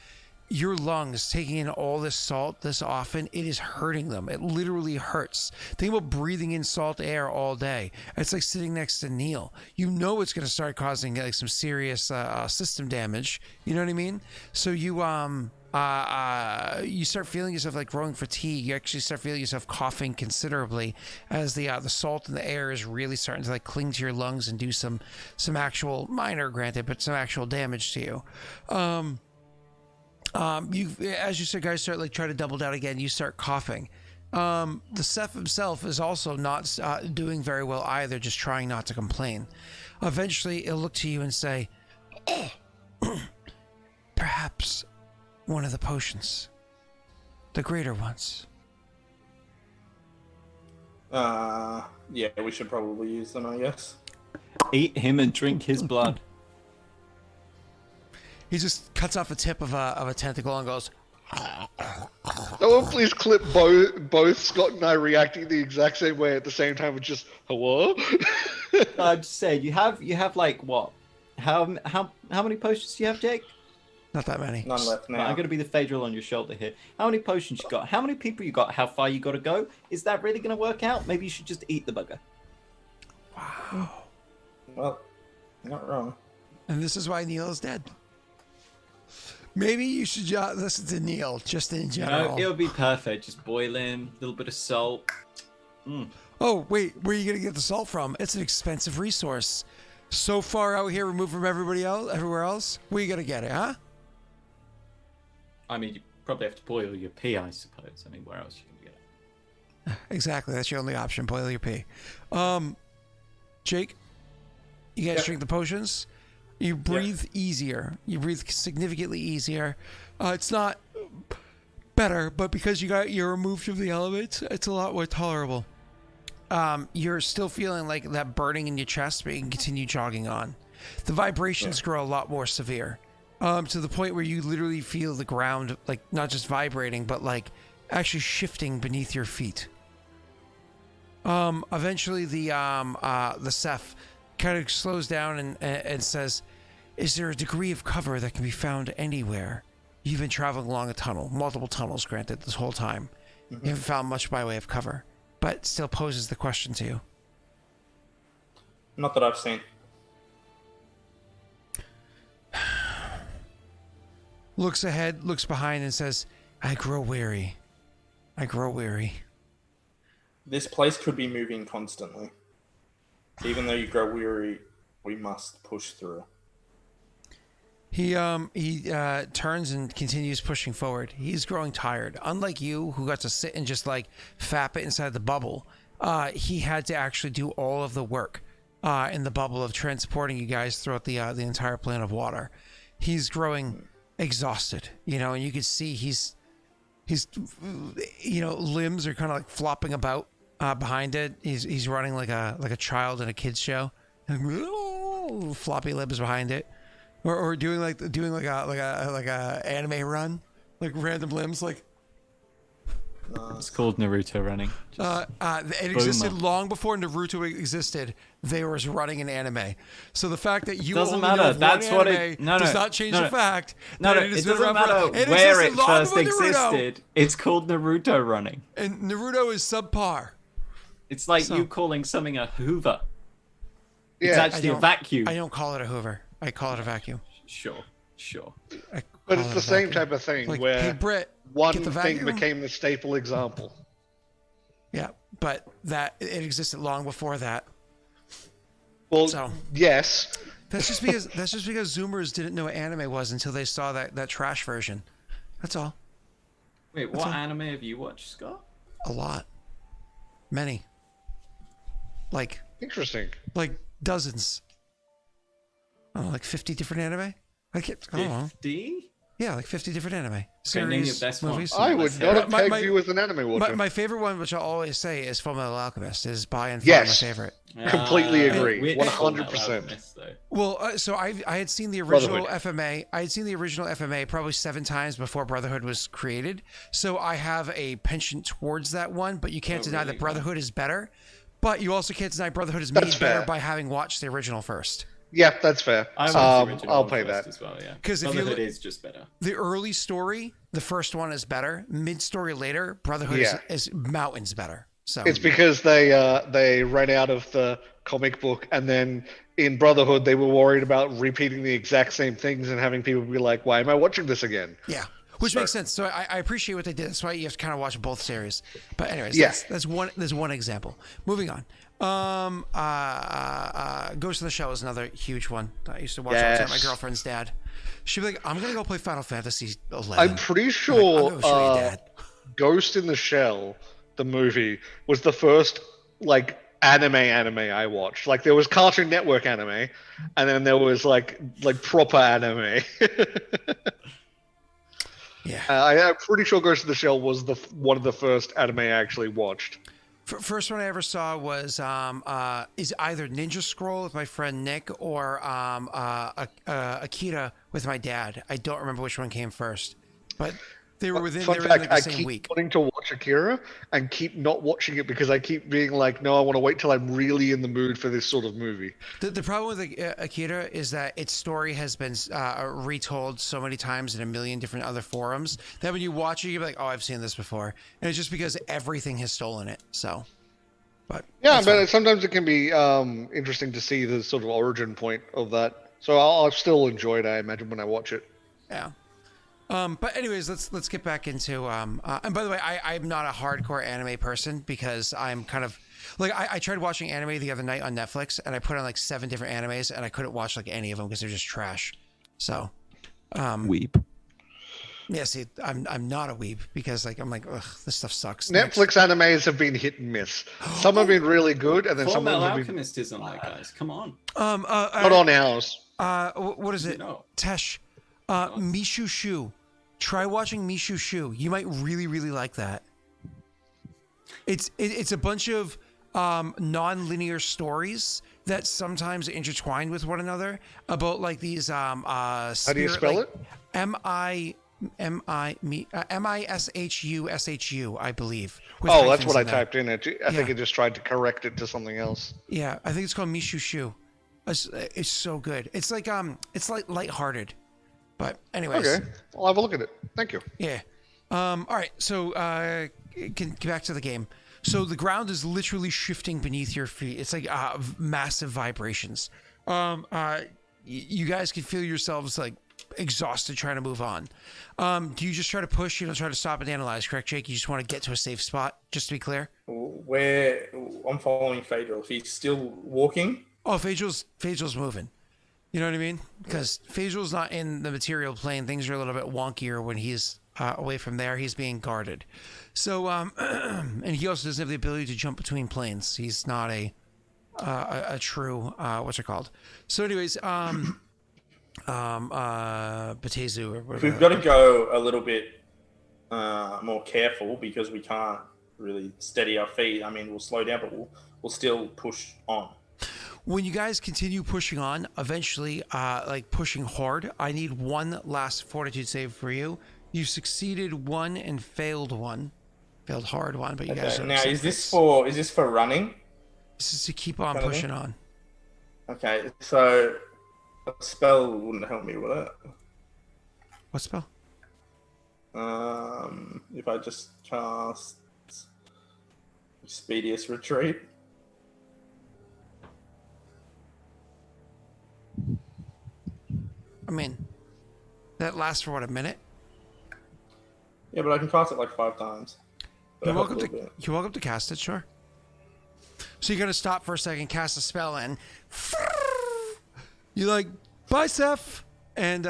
Your lungs taking in all this salt this often, it is hurting them. It literally hurts. Think about breathing in salt air all day. It's like sitting next to Neil. You know it's going to start causing like some serious system damage. You know what I mean? So you you start feeling yourself like growing fatigue. You actually start feeling yourself coughing considerably as the salt in the air is really starting to like cling to your lungs and do some actual, minor granted, but some actual damage to you. As you guys start like try to double down again, you start coughing. The Seth himself is also not doing very well either, just trying not to complain. Eventually, he'll look to you and say, perhaps one of the potions, the greater ones. Yeah, we should probably use them, I guess. Eat him and drink his blood. He just cuts off a tip of a tentacle and goes, Someone please clip both Scott and I reacting the exact same way at the same time with just hello. I'm just saying, you have like what? How many potions do you have, Jake? not that many. None left now. Right, I'm gonna be the Phaedril on your shoulder here. How many potions you got? How many people you got? How far you got to go? Is that really gonna work out? Maybe you should just eat the bugger. Wow. Well, you're not wrong. And this is why Neil is dead. Maybe you should listen to Neil, just in general. No, it would be perfect. Just boil him, a little bit of salt. Oh, wait, where are you going to get the salt from? It's an expensive resource. So far out here, removed from everywhere else, where you going to get it, huh? I mean, you probably have to boil your pee, I suppose. I mean, where else are you going to get it? Exactly, that's your only option, boil your pee. Jake, you guys drink the potions? You breathe easier. You breathe significantly easier. It's not better, but because you're removed from the elements, it's a lot more tolerable. You're still feeling like that burning in your chest, but you can continue jogging on. The vibrations grow a lot more severe, to the point where you literally feel the ground, like not just vibrating, but like actually shifting beneath your feet. Eventually, the Seth kind of slows down and says, is there a degree of cover that can be found anywhere? You've been traveling along a tunnel, multiple tunnels, granted, this whole time. You haven't found much by way of cover, but still poses the question to you. Not that I've seen. Looks ahead, looks behind, and says, I grow weary. I grow weary. This place could be moving constantly. Even though you grow weary, we must push through. He turns and continues pushing forward. He's growing tired. Unlike you, who got to sit and just like fap it inside the bubble, he had to actually do all of the work in the bubble of transporting you guys throughout the entire plane of water. He's growing exhausted, and you can see he's limbs are kind of like flopping about behind it. He's running like a child in a kids show, floppy limbs behind it. Or doing like a anime run, like random limbs, like. It's called Naruto running. It existed long before Naruto existed. There was running in anime, so the fact that you doesn't only matter. know of That's one what anime does not change the fact. No, that it doesn't matter where it first existed. It's called Naruto running, and Naruto is subpar. It's like you calling something a Hoover. It's Yeah, actually a vacuum. I don't call it a Hoover. I call it a vacuum. Sure. Sure. But it's the same type of thing Like, where hey, Brett, one get the thing vacuum? became the staple example. Yeah, but that it existed long before that. Well, So- yes. That's just because Zoomers didn't know what anime was until they saw that trash version. That's all. Wait, what anime have you watched, Scott? A lot. Many. Like Interesting. dozens. I don't know, like 50 different anime? I don't know. 50? Yeah, like 50 different anime. Okay, name your Series, best movies. one. I would not have My- pegged you as an anime watcher. My favorite one, which I'll always say, is Fullmetal Alchemist. Is by and far Yes. my favorite. Completely agree. Which 100%. Alchemist, though? Well, so I had seen the original Brotherhood. FMA. I had seen the original FMA probably 7 times before Brotherhood was created. So I have a penchant towards that one. But you can't deny really? that Brotherhood is better. But you also can't deny Brotherhood is That's made better fair. by having watched the original first. Yeah, that's fair. I watched the original I'll one pay first that. as well, yeah. 'Cause if you Brotherhood look- is just better. The early story, the first one is better. Mid story later, Brotherhood Yeah. is mountains better. So It's because they ran out of the comic book, and then in Brotherhood they were worried about repeating the exact same things and having people be like, "Why am I watching this again?" yeah, which makes sense. So I appreciate what they did. That's why you have to kind of watch both series. But anyways, Yeah. that's one. There's one example. Moving on. Ghost in the Shell is another huge one. I used to watch all the time. My Yes. girlfriend's dad. She'd be like, "I'm gonna go play Final Fantasy 11." I'm pretty I'm sure gonna show you, Dad. Ghost in the Shell, the movie, was the first like anime I watched. Like there was Cartoon Network anime, and then there was like proper anime. Yeah. I'm pretty sure Ghost in the Shell was one of the first anime I actually watched. First one I ever saw was is either Ninja Scroll with my friend Nick or Akira with my dad. I don't remember which one came first, but they were within Fun they were fact, in like the I same keep week. wanting to watch Akira and keep not watching it because I keep being like, no, I want to wait till I'm really in the mood for this sort of movie. The problem with Akira is that its story has been retold so many times in a million different other forums that when you watch it, you're like, oh, I've seen this before. And it's just because everything has stolen it. So, but Yeah, that's but fine. sometimes it can be interesting to see the sort of origin point of that. So I'll still enjoy it, I imagine, when I watch it. Yeah. But anyways, let's get back into and by the way, I'm not a hardcore anime person because I'm kind of like I tried watching anime the other night on Netflix and I put on like 7 different animes and I couldn't watch like any of them because they're just trash. So Weep. yeah, see, I'm not a weeb because like I'm like, ugh, this stuff sucks. Netflix animes have been hit and miss. Some have been really good, and then some of Fullmetal them have been Alchemist isn't like guys. Come on. not on ours. What is it? No. Tesh, Mishu Shu. Try watching Mishu Shu. You might really, really like that. It's a bunch of non-linear stories that sometimes intertwine with one another about like these How do you spell it? MISHU, I believe. with Oh, that's hyphens what I in there. typed in. I think Yeah. it just tried to correct it to something else. Yeah, I think it's called Mishu Shu. It's so good. It's like lighthearted. But anyways, Okay, I'll have a look at it. Thank you. yeah. All right. So get back to the game. So the ground is literally shifting beneath your feet. It's like massive vibrations. You guys can feel yourselves like exhausted trying to move on. Do you just try to push? You don't try to stop and analyze, correct, Jake? You just want to get to a safe spot, just to be clear. Where I'm following Phaedra. If he's still walking, Oh, Phaedral's moving. You know what I mean? Because Phaedral's not in the material plane. Things are a little bit wonkier when he's away from there. He's being guarded. So, and he also doesn't have the ability to jump between planes. He's not a true what's it called? So, anyways, Batezu or whatever. we've got to go a little bit more careful because we can't really steady our feet. I mean, we'll slow down, but we'll still push on. When you guys continue pushing on, eventually, like pushing hard, I need one last fortitude save for you. You succeeded one and failed one. Failed hard one, but you guys Okay, are now same is this place. for running? This is to keep on Kinda pushing thing? on. Okay, so a spell wouldn't help me with it. What spell? If I just cast Expedious Retreat. I mean, That lasts for what, a minute? Yeah, but I can cast it like 5 times. But I You're help a welcome little bit. you're welcome to cast it, sure. So you're gonna stop for a second, cast a spell, and you like bye, Seth, and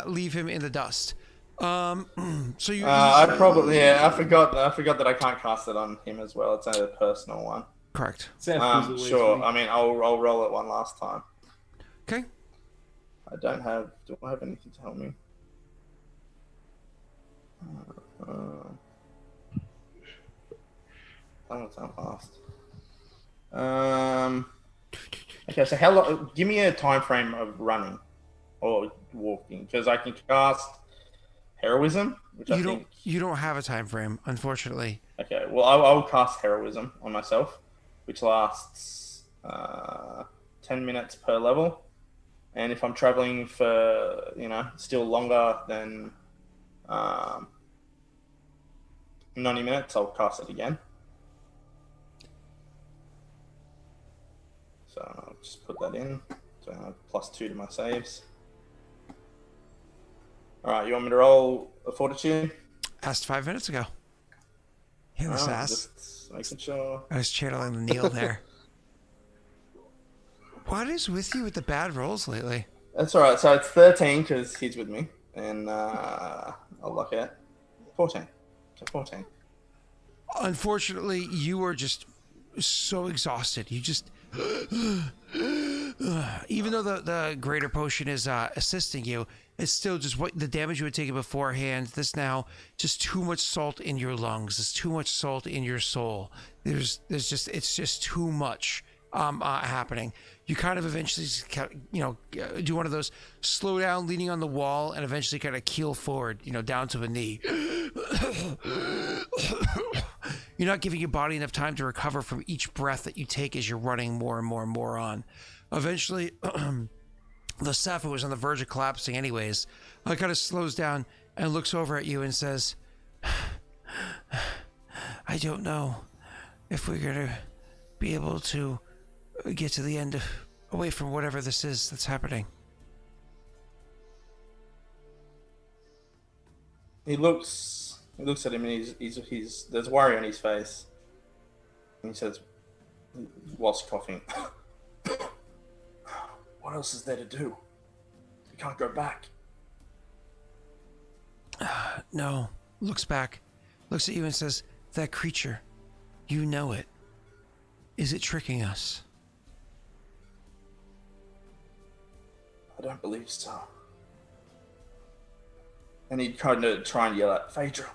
leave him in the dust. So you I forgot that I can't cast it on him as well. It's only a personal one. correct. Seth was always Sure. weak. I mean, I'll roll it one last time. Okay. Do I have anything to help me? That won't sound fast. Okay, so how long? Give me a time frame of running or walking, because I can cast heroism, which I think. You don't have a time frame, unfortunately. Okay, well, I'll cast heroism on myself, which lasts 10 minutes per level, and if I'm traveling for still longer than 90 minutes, I'll cast it again. So I'll just put that in. So I have +2 to my saves. All right, you want me to roll a fortitude? Asked 5 minutes ago. In the sass. Just making sure. I was channeling the Neil there. What is with you with the bad rolls lately? That's all right. So it's 13 because he's with me, and I'll lock it. 14. So 14. Unfortunately, you are just so exhausted. You just... Even though the greater potion is assisting you, it's still just what the damage you had taken beforehand. This now just too much salt in your lungs. There's too much salt in your soul. It's just too much happening. You kind of eventually do one of those slow down, leaning on the wall, and eventually kind of keel forward, down to a knee. You're not giving your body enough time to recover from each breath that you take as you're running more and more and more on. Eventually, the Seth, who was on the verge of collapsing anyways, kind of slows down and looks over at you and says, I don't know if we're going to be able to get to the end away from whatever this is that's happening. He looks at him, and he's there's worry on his face. And he says, whilst coughing, "What else is there to do? We can't go back." No. Looks back, looks at you and says, that creature, you know it. Is it tricking us? I don't believe so. And he'd kind of try and yell at Phaedra.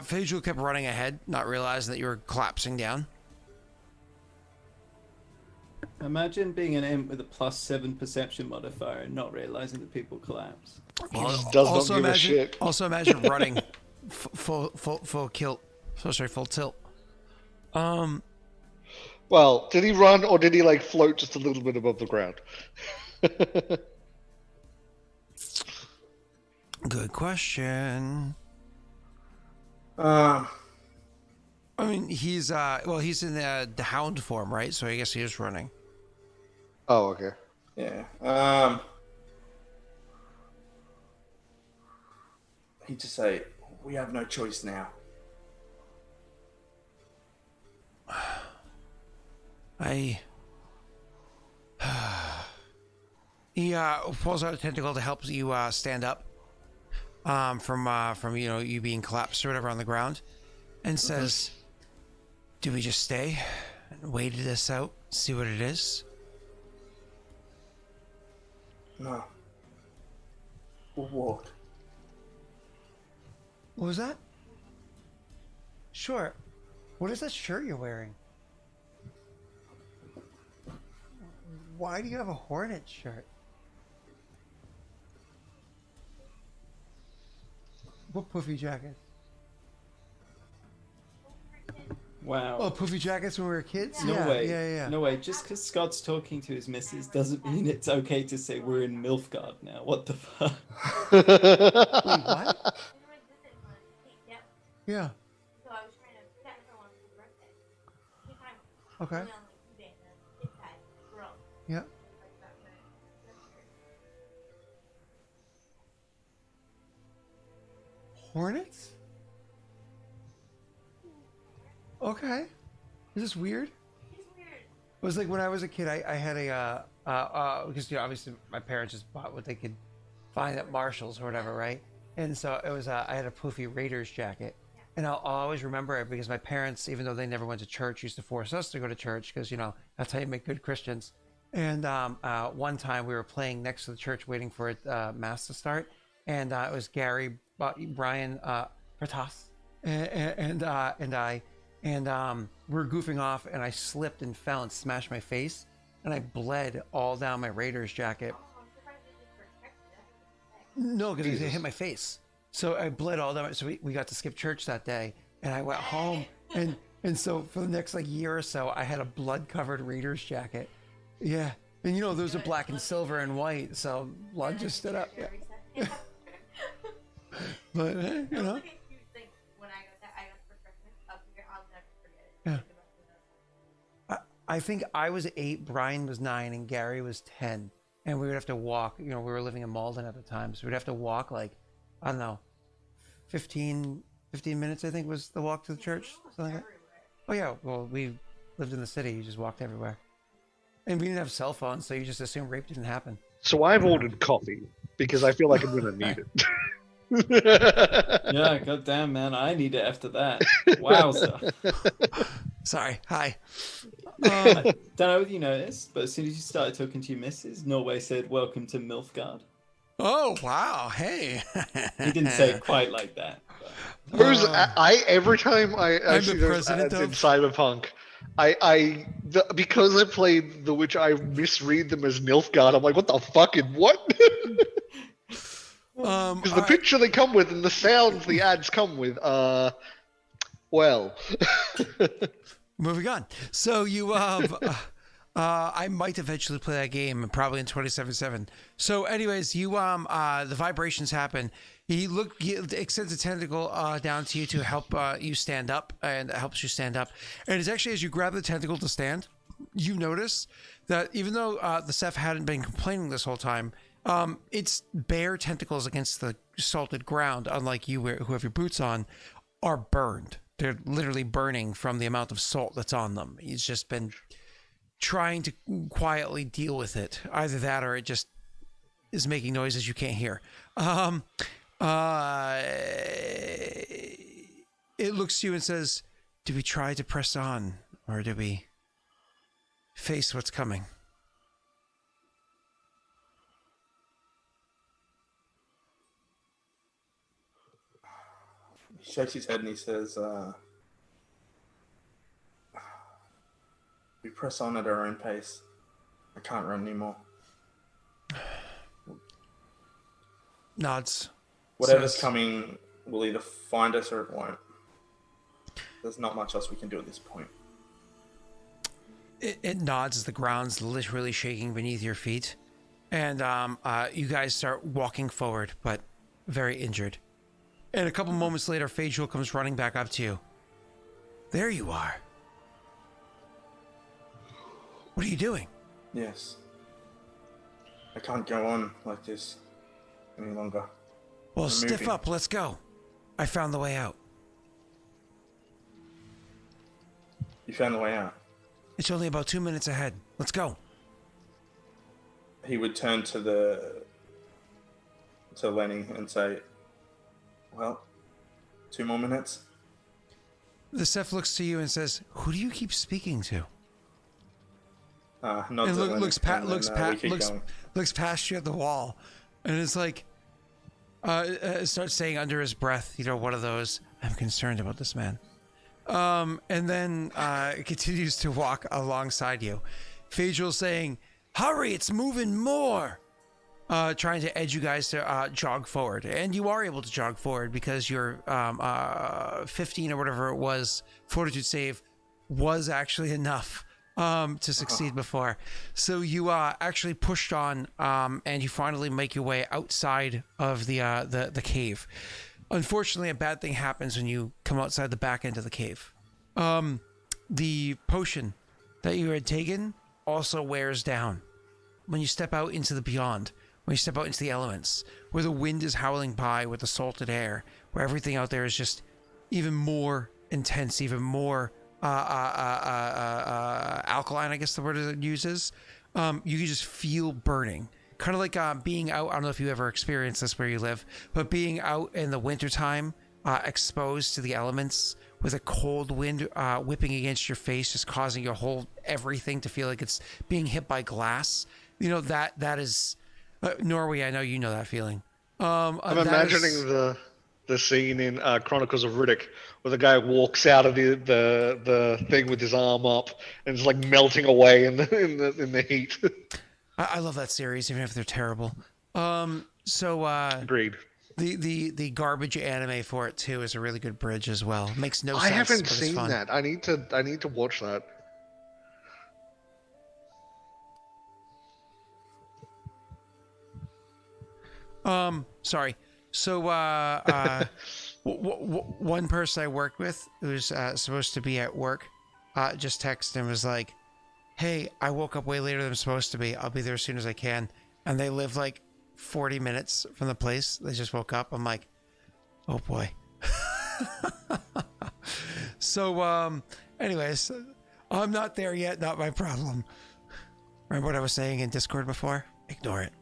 Phaedra kept running ahead, not realizing that you were collapsing down. Imagine being an imp with a +7 perception modifier and not realizing that people collapse. He just does not give a shit. Also imagine running full tilt. Full tilt. Well, did he run or did he float just a little bit above the ground? Good question. I mean, he's he's in the hound form, right? So I guess he is running. Oh, okay. Yeah. He'd just say, "We have no choice now." He pulls out a tentacle to help you stand up from you being collapsed or whatever on the ground, and says, "Do we just stay and wait this out, see what it is?" No. We'll walk. What was that? Sure. What is that shirt you're wearing? Why do you have a Hornet shirt? What puffy jacket? Wow. Oh, puffy jackets when we were kids? No yeah, way. Yeah. No way. Just because Scott's talking to his missus doesn't mean it's okay to say we're in Milfgard now. What the fuck? Wait, what? Yeah. So I was trying to set her one for her birthday. She kind of Okay. only on like 2 days and inside girl. Yeah. Like that, Hornets? Okay. Is this weird? It's weird. It was like when I was a kid, I had a because obviously my parents just bought what they could find at Marshalls or whatever, right? And so it was I had a poofy Raiders jacket, and I'll always remember it because my parents, even though they never went to church, used to force us to go to church because that's how you make good Christians. And one time we were playing next to the church, waiting for mass to start, and it was Gary, Brian, Pratas, and I. And we were goofing off, and I slipped and fell and smashed my face, and I bled all down my Raiders jacket. Oh, I'm surprised you just protected that. No, because it hit my face. So I bled all down. So we got to skip church that day, and I went home, and so for the next year or so, I had a blood-covered Raiders jacket. Yeah, and those are black and silver and white, so blood just stood up. Yeah. But It was like a huge thing when I got for Christmas up here. I'll never forget it. Yeah. I think I was 8, Brian was 9, and Gary was 10. And we would have to walk. We were living in Malden at the time, so we'd have to walk I don't know, 15 minutes, I think, was the walk to the church. Something like that. Oh yeah, well, we lived in the city. You just walked everywhere. And we didn't have cell phones, so you just assume rape didn't happen. So I've ordered coffee because I feel like I'm going to need it. Yeah, goddamn, man. I need it after that. Wowza. Sorry. Hi. I don't know whether you noticed, but as soon as you started talking to your missus, Norway said, "Welcome to Milfgard." Oh, wow. Hey. He didn't say it quite like that. But... Every time I see those ads in Cyberpunk, because I played The Witcher, I misread them as Nilfgaard. I'm like, what the fucking what? Because the picture they come with and the sounds the ads come with, well. Moving on. So you I might eventually play that game, probably in 2077. So anyways, you the vibrations happen. He extends a tentacle down to you to help you stand up, and it helps you stand up. And it's actually as you grab the tentacle to stand, you notice that even though the Ceph hadn't been complaining this whole time, its bare tentacles against the salted ground, unlike you who have your boots on, are burned. They're literally burning from the amount of salt that's on them. He's just been trying to quietly deal with it. Either that or it just is making noises you can't hear. It looks to you and says, do we try to press on, or do we face what's coming? He shakes his head and he says, we press on at our own pace. I can't run anymore. Nods. Whatever's coming will either find us or it won't. There's not much else we can do at this point. It nods as the ground's literally shaking beneath your feet. And you guys start walking forward, but very injured. And a couple moments later, Phaedril comes running back up to you. There you are. What are you doing? Yes. I can't go on like this any longer. Well, I'm stiff moving. up. Let's go. I found the way out. You found the way out. It's only about 2 minutes ahead. Let's go. He would turn to Lenny and say, well, 2 more minutes. The Ceph looks to you and says, who do you keep speaking to? Nods And at Lenny, looks going. past you at the wall. And it's like, starts saying under his breath, one of those, I'm concerned about this man. And then continues to walk alongside you. Phaedril saying, hurry, it's moving more. Trying to edge you guys to jog forward. And you are able to jog forward because your 15 or whatever it was, fortitude save, was actually enough to succeed before. So you actually pushed on, and you finally make your way outside of the cave. Unfortunately, a bad thing happens when you come outside the back end of the cave. The potion that you had taken also wears down. When you step out into the beyond, when you step out into the elements, where the wind is howling by with the salted air, where everything out there is just even more intense, even more alkaline, I guess the word it uses. You can just feel burning. Kind of like being out, I don't know if you ever experienced this where you live, but being out in the wintertime, exposed to the elements with a cold wind whipping against your face, just causing your whole everything to feel like it's being hit by glass. You know, that is Norway. I know you know that feeling. I'm imagining the scene in Chronicles of Riddick where the guy walks out of the thing with his arm up and it's like melting away in the heat. I love that series, even if they're terrible. Agreed. The garbage anime for it too is a really good bridge as well. Makes no sense. I haven't but it's seen fun. that. I need to watch that. Sorry. So one person I worked with who's supposed to be at work just texted and was like, "Hey, I woke up way later than I'm supposed to be. I'll be there as soon as I can." And they live like 40 minutes from the place. They just woke up. I'm like, oh boy. So, anyways, I'm not there yet. Not my problem. Remember what I was saying in Discord before? Ignore it.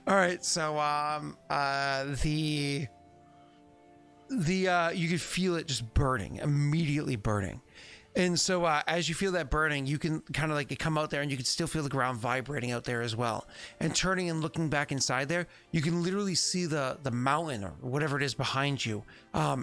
All right. So, you could feel it just burning, immediately burning. And so as you feel that burning, you can kind of like come out there and you can still feel the ground vibrating out there as well. And turning and looking back inside there, you can literally see the mountain or whatever it is behind you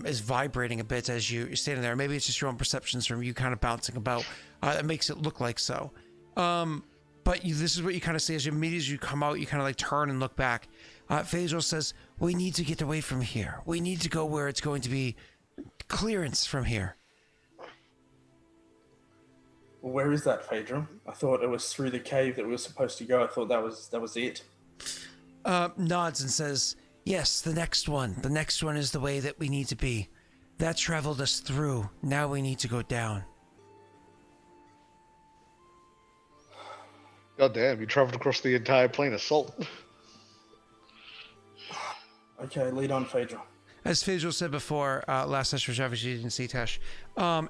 is vibrating a bit as you're standing there. Maybe it's just your own perceptions from you kind of bouncing about. It makes it look like so. But this is what you kind of see as immediately as you come out, you kind of like turn and look back. Phaedrus says, "We need to get away from here. We need to go where it's going to be clearance from here." Where is that, Phaedra? I thought it was through the cave that we were supposed to go. I thought that was it. Nods and says, "Yes, the next one. The next one is the way that we need to be. That traveled us through. Now we need to go down." God damn, you traveled across the entire plane of salt. Okay, lead on, Phaedra. As Phaedrus said before, last session, which obviously you didn't see, Tesh,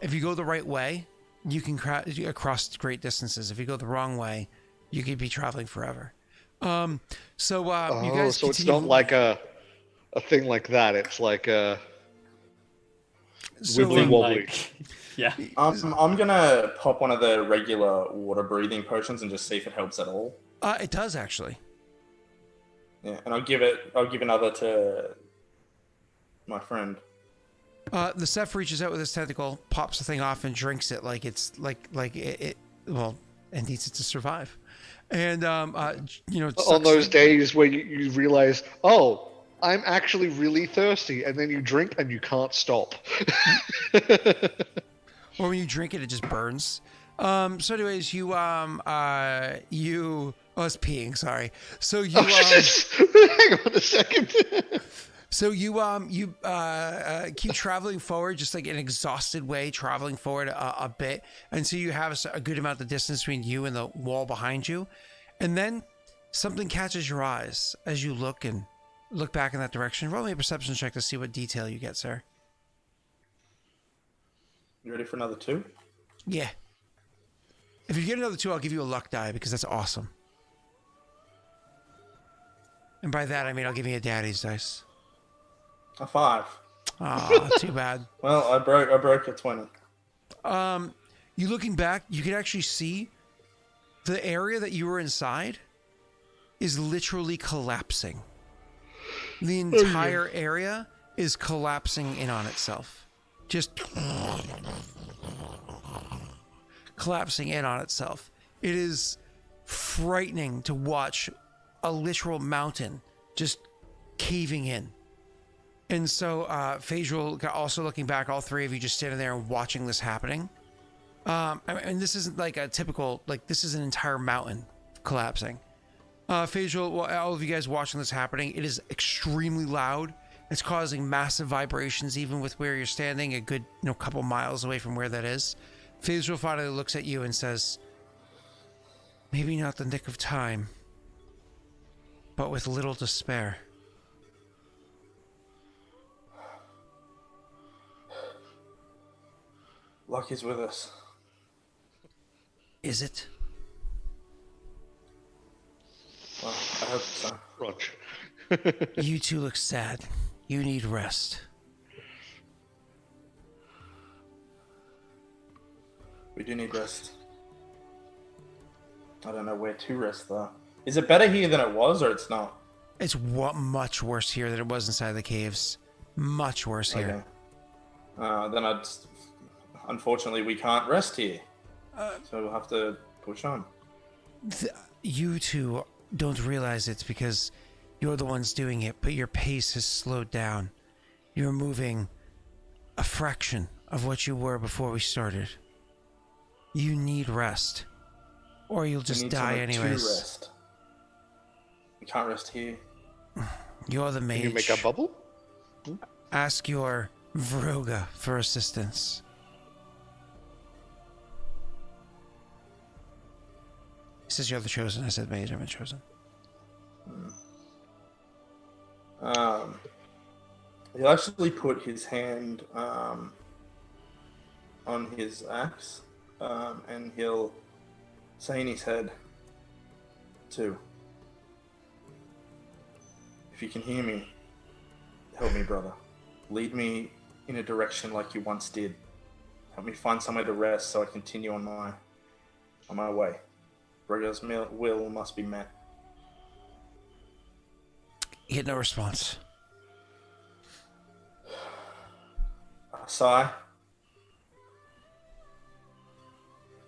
if you go the right way, you can cross great distances. If you go the wrong way, you could be traveling forever. You guys so it's not like a thing like that. It's like a wibbly wobbly. Yeah. I'm gonna pop one of the regular water breathing potions and just see if it helps at all. It does actually. Yeah, and I'll give another to my friend. The Ceph reaches out with his tentacle, pops the thing off, and drinks it like it's like it and needs it to survive. And on those days where you realize, oh, I'm actually really thirsty, and then you drink and you can't stop. Or when you drink it, it just burns. So anyways, you it's peeing, sorry. So you hang on a second. So you keep traveling forward, just like in an exhausted way, traveling forward a bit until you have a good amount of distance between you and the wall behind you. And then something catches your eyes as you look back in that direction. Roll me a perception check to see what detail you get, sir. You ready for another 2? Yeah. If you get another 2, I'll give you a luck die because that's awesome. And by that, I mean I'll give you a daddy's dice. A 5. Ah, too bad. Well, I broke a 20. You looking back, you can actually see the area that you were inside is literally collapsing. The entire area is collapsing in on itself. Just collapsing in on itself. It is frightening to watch a literal mountain just caving in. And so, Phaedrus, also looking back, all three of you just standing there and watching this happening. And this isn't like a typical, this is an entire mountain collapsing. Phaedrus, all of you guys watching this happening, it is extremely loud. It's causing massive vibrations, even with where you're standing, a good couple miles away from where that is. Phaedrus finally looks at you and says, "Maybe not the nick of time, but with little to spare." Luck is with us. Is it? Well, I hope so. Rog. You two look sad. You need rest. We do need rest. I don't know where to rest though. Is it better here than it was, or it's not? It's much worse here than it was inside the caves. Much worse here. Okay. Then unfortunately, we can't rest here. So we'll have to push on. You two don't realize it's because you're the ones doing it, but your pace has slowed down. You're moving a fraction of what you were before we started. You need rest, or you'll just die anyways. To rest. We can't rest here. You're the mage. Can you make a bubble? Ask your Vroga for assistance. He says you're the chosen. I said mage, I'm chosen. He'll actually put his hand on his axe, and he'll say in his head, "2. If you can hear me, help me, brother. Lead me in a direction like you once did. Help me find somewhere to rest so I continue on my way. Brother's will must be met." You get no response. Sigh.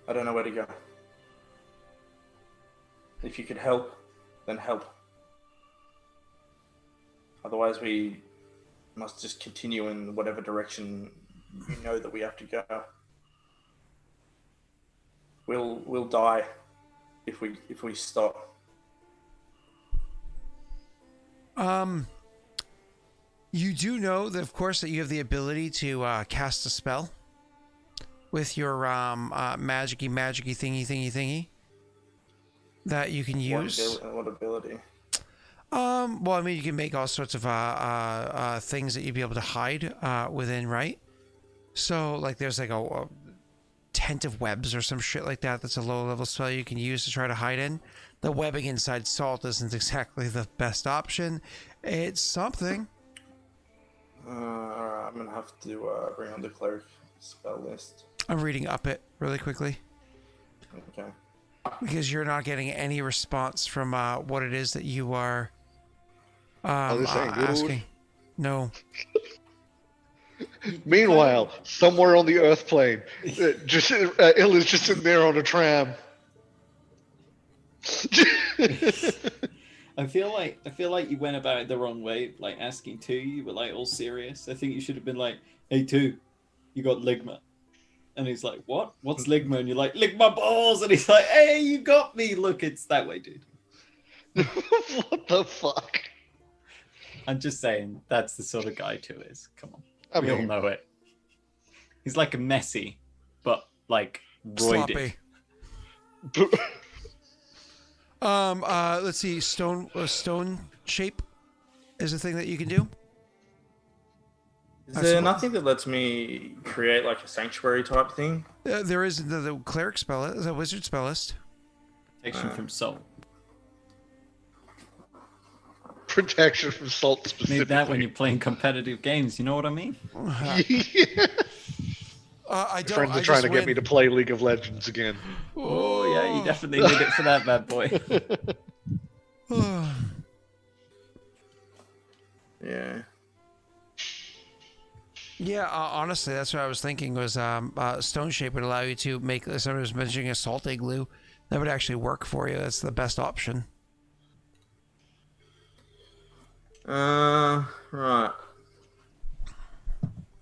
I don't know where to go. If you could help, then help. Otherwise, we must just continue in whatever direction you know that we have to go. We'll die if we stop. You do know that, of course, that you have the ability to cast a spell with your magicy thingy that you can use. What ability? Well, I mean, you can make all sorts of things that you'd be able to hide within, right? So, like, there's like a tent of webs or some shit like that. That's a low-level spell you can use to try to hide in. The webbing inside salt isn't exactly the best option. It's something. Alright, I'm gonna have to bring on the cleric spell list. I'm reading up it really quickly Okay. because you're not getting any response from what it is that you are this ain't good. asking. No. Meanwhile, somewhere on the Earth plane, Illa's just sitting there on a tram. I feel like you went about it the wrong way, like asking 2, you were like all serious. I think you should have been like, "Hey 2, you got ligma." And he's like, "What? What's ligma?" And you're like, "Lick my balls." And he's like, "Hey, you got me. Look, it's that way, dude." What the fuck? I'm just saying, that's the sort of guy 2 is. Come on. I We all mean, know it. He's like a Messi, but like roided. Sloppy. Let's see. Stone shape is a thing that you can do. Is there nothing that lets me create like a sanctuary type thing? There is the cleric spell, the wizard spell list. Protection from salt. protection from salt specifically. Need that when you're playing competitive games. You know what I mean? I don't. Friends are trying to get me to play League of Legends again. Oh yeah, you definitely need it for that bad boy. Yeah. Yeah, honestly, that's what I was thinking was stone shape would allow you to make, someone was mentioning a salt igloo. That would actually work for you. That's the best option. Right.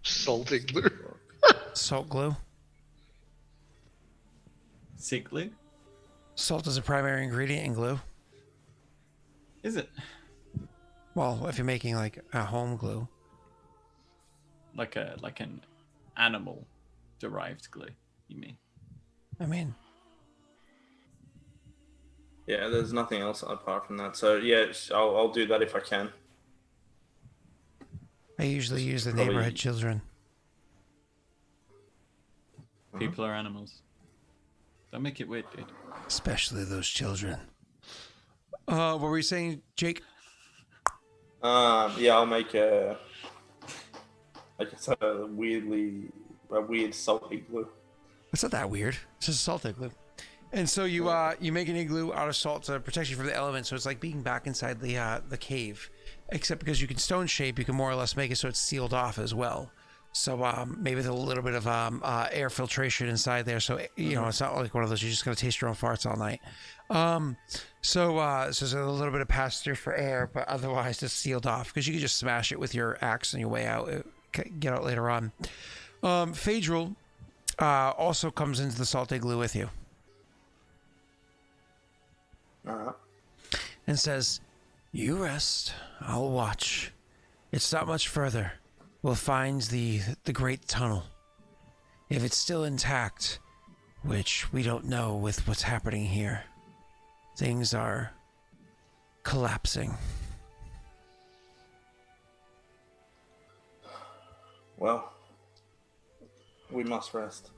Salt igloo. Salt glue. Sick glue? Salt is a primary ingredient in glue. Is it? Well, if you're making like a home glue. Like an animal derived glue, you mean? I mean, Yeah, there's nothing else apart from that. So yeah, I'll do that if I can. I usually use the Probably- neighborhood children. people or animals. Don't make it weird, dude. Especially those children. What were you saying, Jake? Yeah, I'll make a weird salt igloo. It's not that weird. It's just a salt igloo. And so you make an igloo out of salt to protect you from the elements. So it's like being back inside the cave, except because you can stone shape, you can more or less make it so it's sealed off as well. So maybe there's a little bit of air filtration inside there. So it's not like one of those you're just gonna taste your own farts all night. So there's a little bit of pass through for air, but otherwise it's sealed off because you can just smash it with your axe on your way out. Get out later on. Phaedril also comes into the salt igloo with you. And says, "You rest. I'll watch. It's not much further. We'll find the great tunnel. If it's still intact, which we don't know with what's happening here, things are collapsing." Well, we must rest.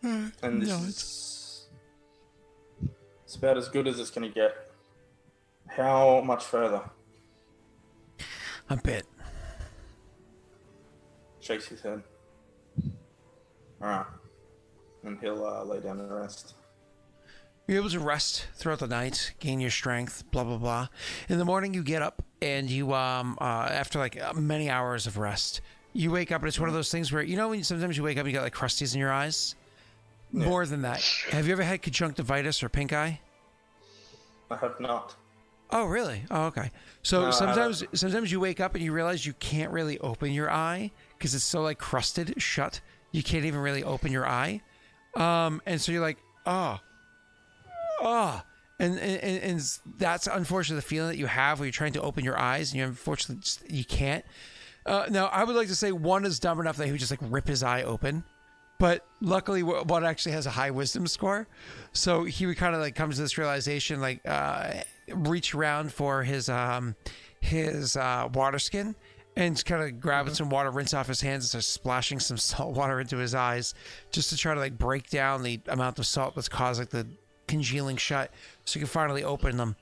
And it's about as good as it's going to get. How much further? A bit. Shakes his head. Alright. And he'll lay down and rest. You're able to rest throughout the night, gain your strength, blah, blah, blah. In the morning, you get up and you, after like many hours of rest, you wake up and it's one of those things where, when sometimes you wake up and you got like crusties in your eyes? Yeah. More than that. Have you ever had conjunctivitis or pink eye? I have not. Oh, really? Oh, okay. So No, sometimes you wake up and you realize you can't really open your eye because it's so like crusted shut. You can't even really open your eye. And so you're like, and that's unfortunately the feeling that you have when you're trying to open your eyes and you can't. Now I would like to say one is dumb enough that he would just like rip his eye open, but luckily one actually has a high wisdom score, so he would kind of like come to this realization, like reach around for his water skin and kind of grab some water, rinse off his hands and start splashing some salt water into his eyes just to try to like break down the amount of salt that's caused like the congealing shut so he can finally open them.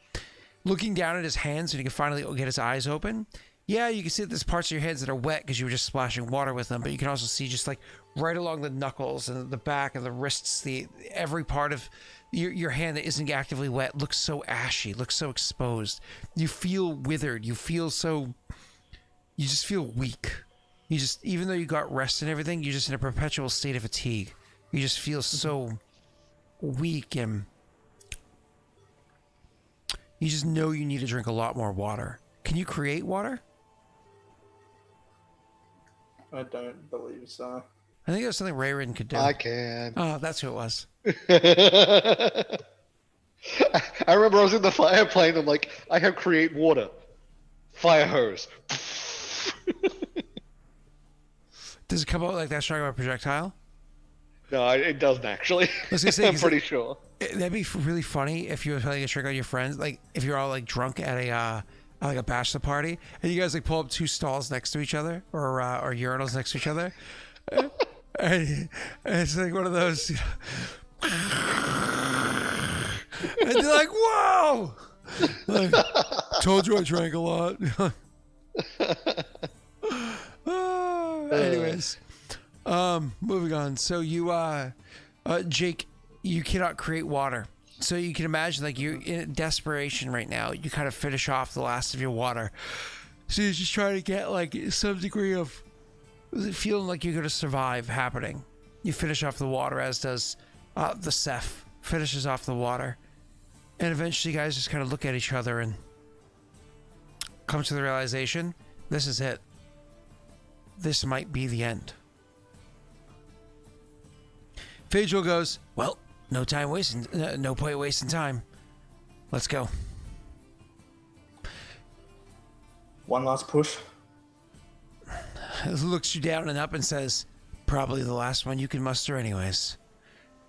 Looking down at his hands and he can finally get his eyes open, yeah, you can see that there's parts of your hands that are wet because you were just splashing water with them, but you can also see just like right along the knuckles and the back and the wrists, every part of your hand that isn't actively wet looks so ashy, looks so exposed. You feel withered. You just feel weak. Even though you got rest and everything, you're just in a perpetual state of fatigue. You just feel so weak, and you just know you need to drink a lot more water. Can you create water? I don't believe so. I think that's something Raerin could do. I can. Oh, that's who it was. I remember I was in the fire plane. I'm like, I have create water. Fire hose. Does it come out like that strong of a projectile? No, it doesn't actually. I was gonna say, I'm pretty sure. That'd be really funny if you were playing a trick on your friends, like if you're all like drunk at a bachelor party, and you guys like pull up two stalls next to each other, or urinals next to each other, and it's like one of those, and they're like, "Whoa!" Like, told you I drank a lot. Anyways, moving on. So you, Jake, you cannot create water. So you can imagine, like, you're in desperation right now. You kind of finish off the last of your water. So you're just trying to get, like, some degree of feeling like you're going to survive happening. You finish off the water, as does the Ceph finishes off the water. And eventually you guys just kind of look at each other and come to the realization, this is it. This might be the end. Phaedril goes, well, no point wasting time. Let's go. One last push. Looks you down and up and says, probably the last one you can muster anyways.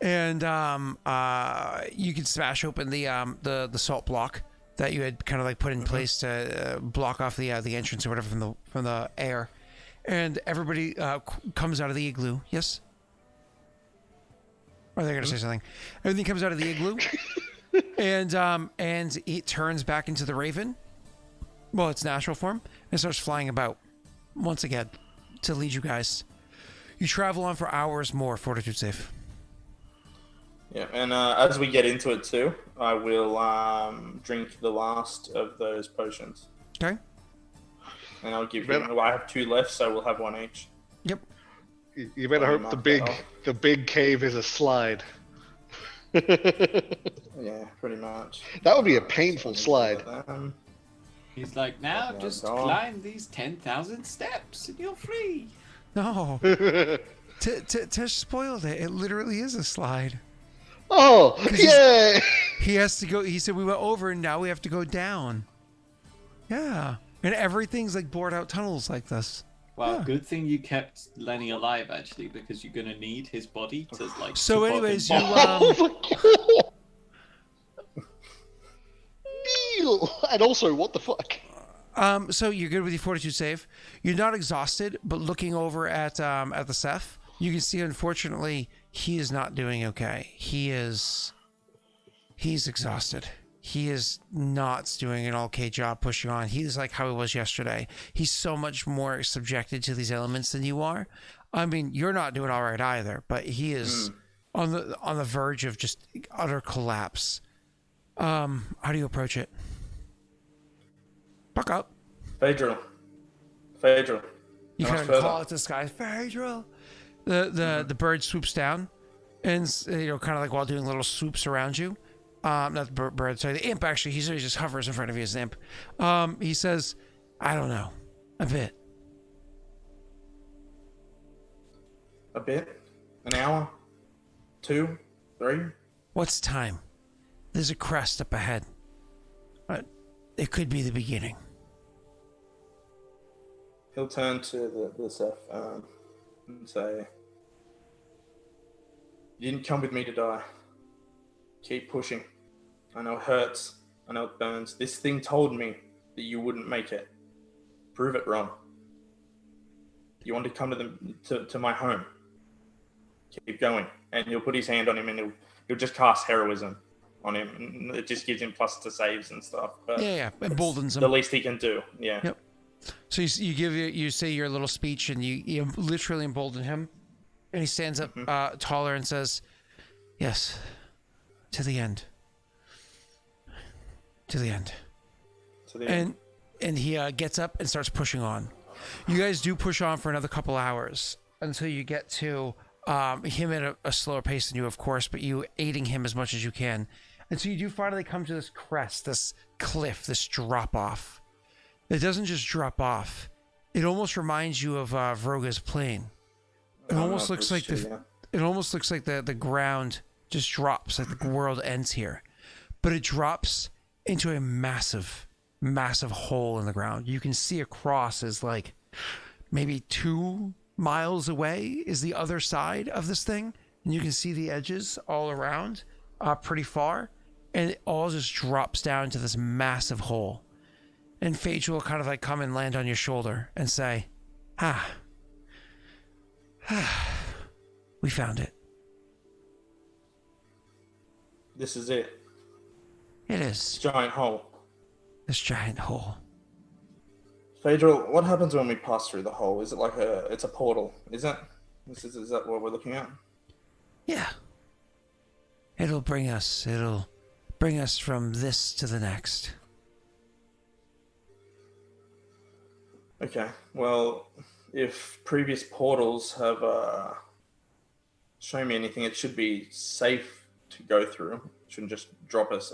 And you can smash open the salt block that you had kind of like put in place to block off the entrance or whatever from the air. And everybody comes out of the igloo. Yes? Or they're gonna say something. Everything comes out of the igloo, and it turns back into the raven. Well, its natural form, and starts flying about once again to lead you guys. You travel on for hours more. Fortitude save. Yeah, and as we get into it too, I will drink the last of those potions. Okay. And I'll give you. I have 2 left, so we'll have 1 each. Yep. You better hope the big cave is a slide. Yeah, pretty much. That would be a painful slide. He's like, now Yeah, just go on. climb these 10,000 steps and you're free. No. Tish spoiled it. It literally is a slide. Oh, yeah! He has to go. He said we went over, and now we have to go down. Yeah, and everything's like bored out tunnels like this. Wow, Yeah. good thing you kept Lenny alive, actually, because you're gonna need his body to like. So, to anyways, fucking- Oh my god! Neil! And also, what the fuck? So you're good with your fortitude save. You're not exhausted, but looking over at the Seth, you can see unfortunately he is not doing okay. He's exhausted. He is not doing an okay job pushing on. He's like how he was yesterday. He's so much more subjected to these elements than you are. I mean, you're not doing all right either, but he is on the verge of just utter collapse. How do you approach it? Buck up. Phaedril. You kind of call it to the sky, Phaedril. The bird swoops down, and kind of like while doing little swoops around you. Not the bird, sorry, the imp actually. He just hovers in front of you as an imp. He says, "I don't know, a bit." A bit? An hour? 2? 3? What's time? There's a crest up ahead. It could be the beginning. He'll turn to the Seth and say, "You didn't come with me to die. Keep pushing. I know it hurts. I know it burns. This thing told me that you wouldn't make it. Prove it wrong. You want to come to my home. Keep going." And he'll put his hand on him and he'll just cast heroism on him. And it just gives him plus to saves and stuff. But Yeah, emboldens him. the least he can do. Yeah. Yep. So you say your little speech, and you literally embolden him, and he stands up taller and says, "Yes, to the end, to the end." To the end. And he gets up and starts pushing on. You guys do push on for another couple hours until you get to him at a slower pace than you, of course, but you aiding him as much as you can. And so you do finally come to this crest, this cliff, this drop off. It doesn't just drop off. It almost reminds you of Vroga's plain. It almost looks like the ground just drops, like the world ends here. But it drops into a massive, massive hole in the ground. You can see across as like maybe 2 miles away is the other side of this thing. And you can see the edges all around pretty far. And it all just drops down to this massive hole. And Phaedra will kind of like come and land on your shoulder and say, we found it. This is it. It is. Giant hole. This giant hole. Phaedril, what happens when we pass through the hole? Is it like it's a portal? Is it? Is that what we're looking at? Yeah. It'll bring us from this to the next. Okay. Well, if previous portals have shown me anything, it should be safe to go through. It shouldn't just drop us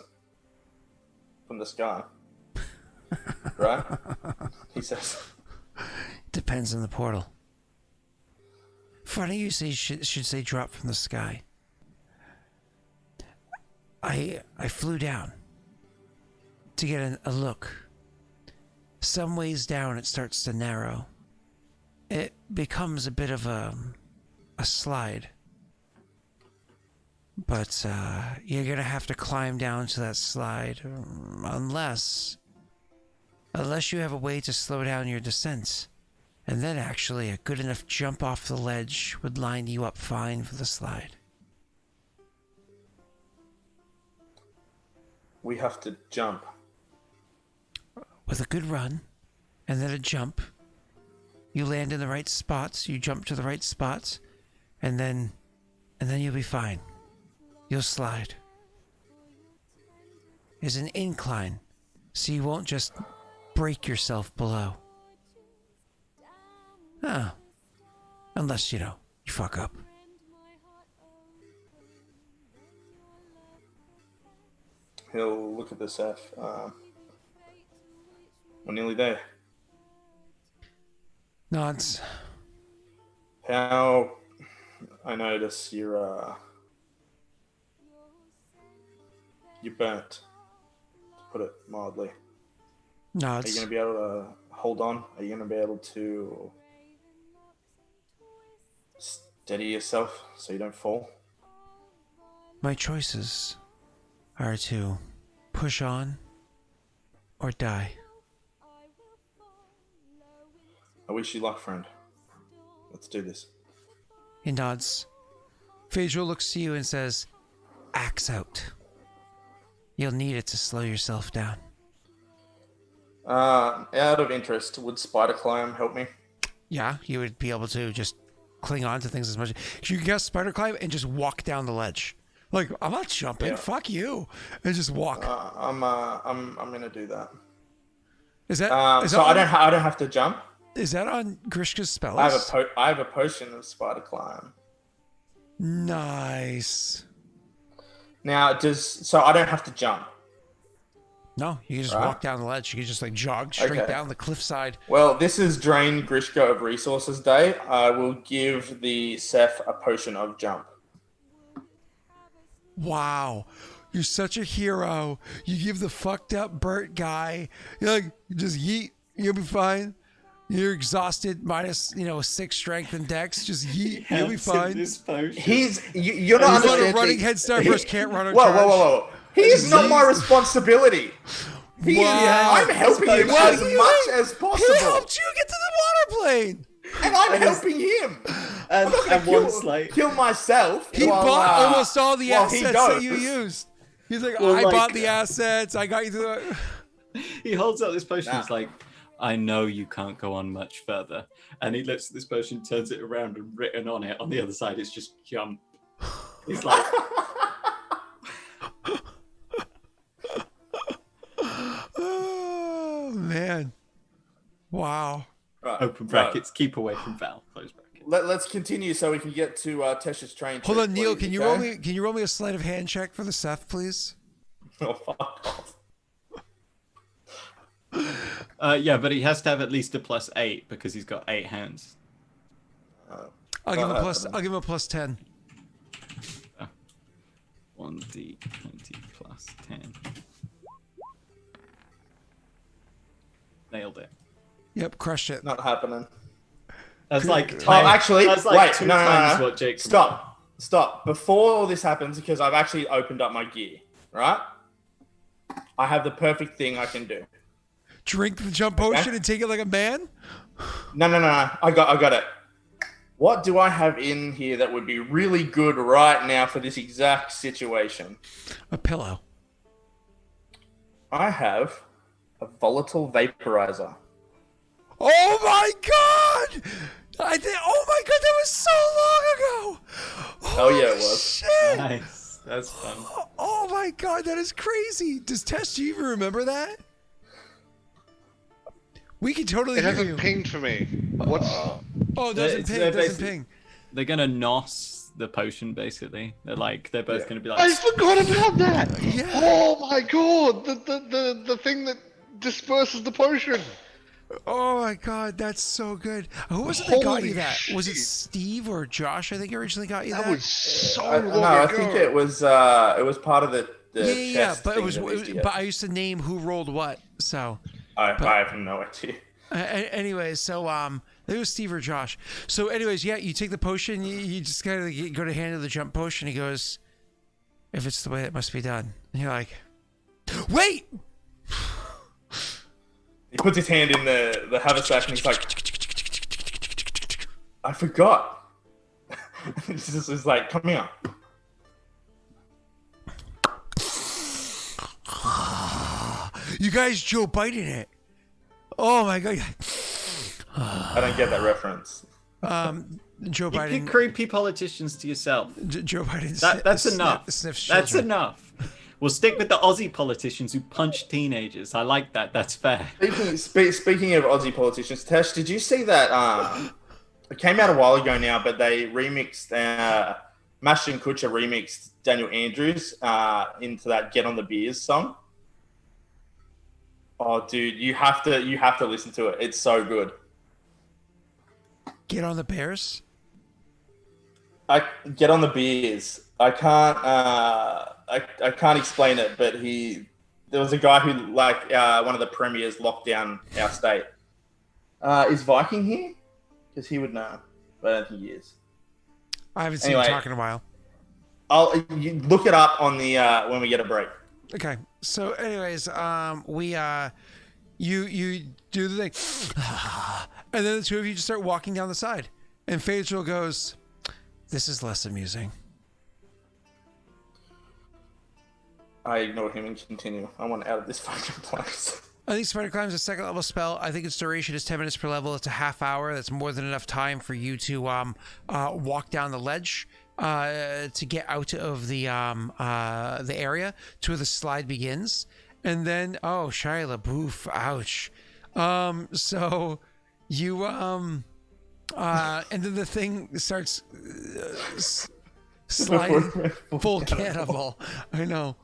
from the sky. Right? He says. Depends on the portal. Funny you say should say drop from the sky. I flew down to get a look. Some ways down it starts to narrow. It becomes a bit of a slide. But you're gonna have to climb down to that slide unless you have a way to slow down your descent. And then actually a good enough jump off the ledge would line you up fine for the slide. We have to jump. With a good run, and then a jump, you land in the right spots, you jump to the right spots, and then you'll be fine. You'll slide. There's an incline, so you won't just break yourself below. Ah. Unless, you fuck up. He'll look at the Seth. We're nearly there. Nods. How? I notice you're burnt, to put it mildly. Are you Nods. going to be able to hold on? Are you going to be able to steady yourself so you don't fall? My choices are to push on or die. I wish you luck, friend. Let's do this. He nods. Phaedra looks to you and says, axe out. You'll need it to slow yourself down. Out of interest, would spider climb help me? Yeah, you would be able to just cling on to things as much. You can get spider climb and just walk down the ledge. Like, I'm not jumping. Yeah. Fuck you. And just walk. I'm gonna do that. Is that? I don't have to jump. Is that on Grishka's spell I list? have a potion of spider climb. Nice. Now, so I don't have to jump. No, you can just Right. walk down the ledge. You can just jog straight Okay. down the cliffside. Well, this is Drain Grishka of Resources Day. I will give the Seth a potion of jump. Wow. You're such a hero. You give the fucked up Bert guy, you're like, just yeet. You'll be fine. You're exhausted, minus, 6 strength and dex. Just yeet. You'll be Hands in fine. This potion. You're not He's on a understanding. running head start versus can't run on Whoa, charge. whoa, whoa, whoa! He is not my responsibility. Wow. I'm helping him Well, as he- much as He possible, helped you get to the water plane. and I'm helping him. And, I'm not once gonna like kill myself. He while, bought almost all the while he assets that you goes. used. He's like, Well, I like- bought the assets. I got you through the... he holds out this potion, Nah. he's like, I know you can't go on much further. and he looks at this potion, turns it around, and written on it on the other side, it's just jump. He's like, Oh, man. Wow. Right, Open brackets, keep away from Val. Close brackets. Let's continue so we can get to Tesh's train. Hold check, on, Neil. please, Can you okay? roll me a sleight of hand check for the Seth, please? Oh, fuck off. Yeah, but he has to have at least a +8 because he's got 8 hands. I'll give him Uh, I'll give him a +10. 1d20 plus 10. Nailed it. Yep, crushed it. Not happening. That's like Oh, actually, that's like wait, 2 no, times no. what Jake. Stop. Before all this happens, because I've actually opened up my gear, right? I have the perfect thing I can do. Drink the jump potion and take it like a man? No. I got it. What do I have in here that would be really good right now for this exact situation? A pillow. I have a volatile vaporizer. Oh my god! Oh my god, that was so long ago! Hell yeah, it Holy was. Shit. Nice. That's fun. Oh my god, that is crazy. Does Tess, do you even remember that? We can totally It hear you. hasn't pinged for me. What's Oh, it doesn't It's, ping, uh, doesn't basically- ping. They're gonna nos the potion basically. They're both gonna be I like forgot about that. Yeah. Oh my god, the thing that disperses the potion. Oh my god, that's so good. Who was it that got Holy you that? Was it shit. Steve or Josh? I think originally got you that. That was so No, long I ago. think it was part of the yeah, chest but thing it was. that we used to get. But I used to name who rolled what. So, I have no idea. anyways, so it was Steve or Josh. So, anyways, yeah, you take the potion. You just kind of go to hand him the jump potion. He goes, "If it's the way it must be done," and you're like, "Wait." He puts his hand in the haversack and he's like, I forgot. He's like, come here. You guys Joe Biden it. Oh my god. I don't get that reference. Joe You Biden. creepy politicians to yourself. Joe Biden. That's enough. Sniffs That's children. enough. We'll stick with the Aussie politicians who punch teenagers. I like that. That's fair. Speaking of Aussie politicians, Tesh, did you see that? It came out a while ago now, but they remixed Ashton Kutcher remixed Daniel Andrews into that "Get on the Beers" song. Oh, dude, you have to listen to it. It's so good. Get on the Bears. I Get on the Beers. I can't. I can't explain it, but there was a guy who one of the premiers locked down our state. Is Viking here? Because he would know, but I don't think he is. I haven't seen him talk in a while. You look it up on the when we get a break. Okay. So, anyways, you do the thing, and then the two of you just start walking down the side, and Phaedril goes, "This is less amusing." I ignore him and continue. I want out of this fucking place. I think Spider Climb is a second level spell. I think its duration is 10 minutes per level. It's a half hour. That's more than enough time for you to walk down the ledge to get out of the area to where the slide begins. And then, oh, Shia LaBeouf, ouch. So you and then the thing starts sliding full cannibal. I know.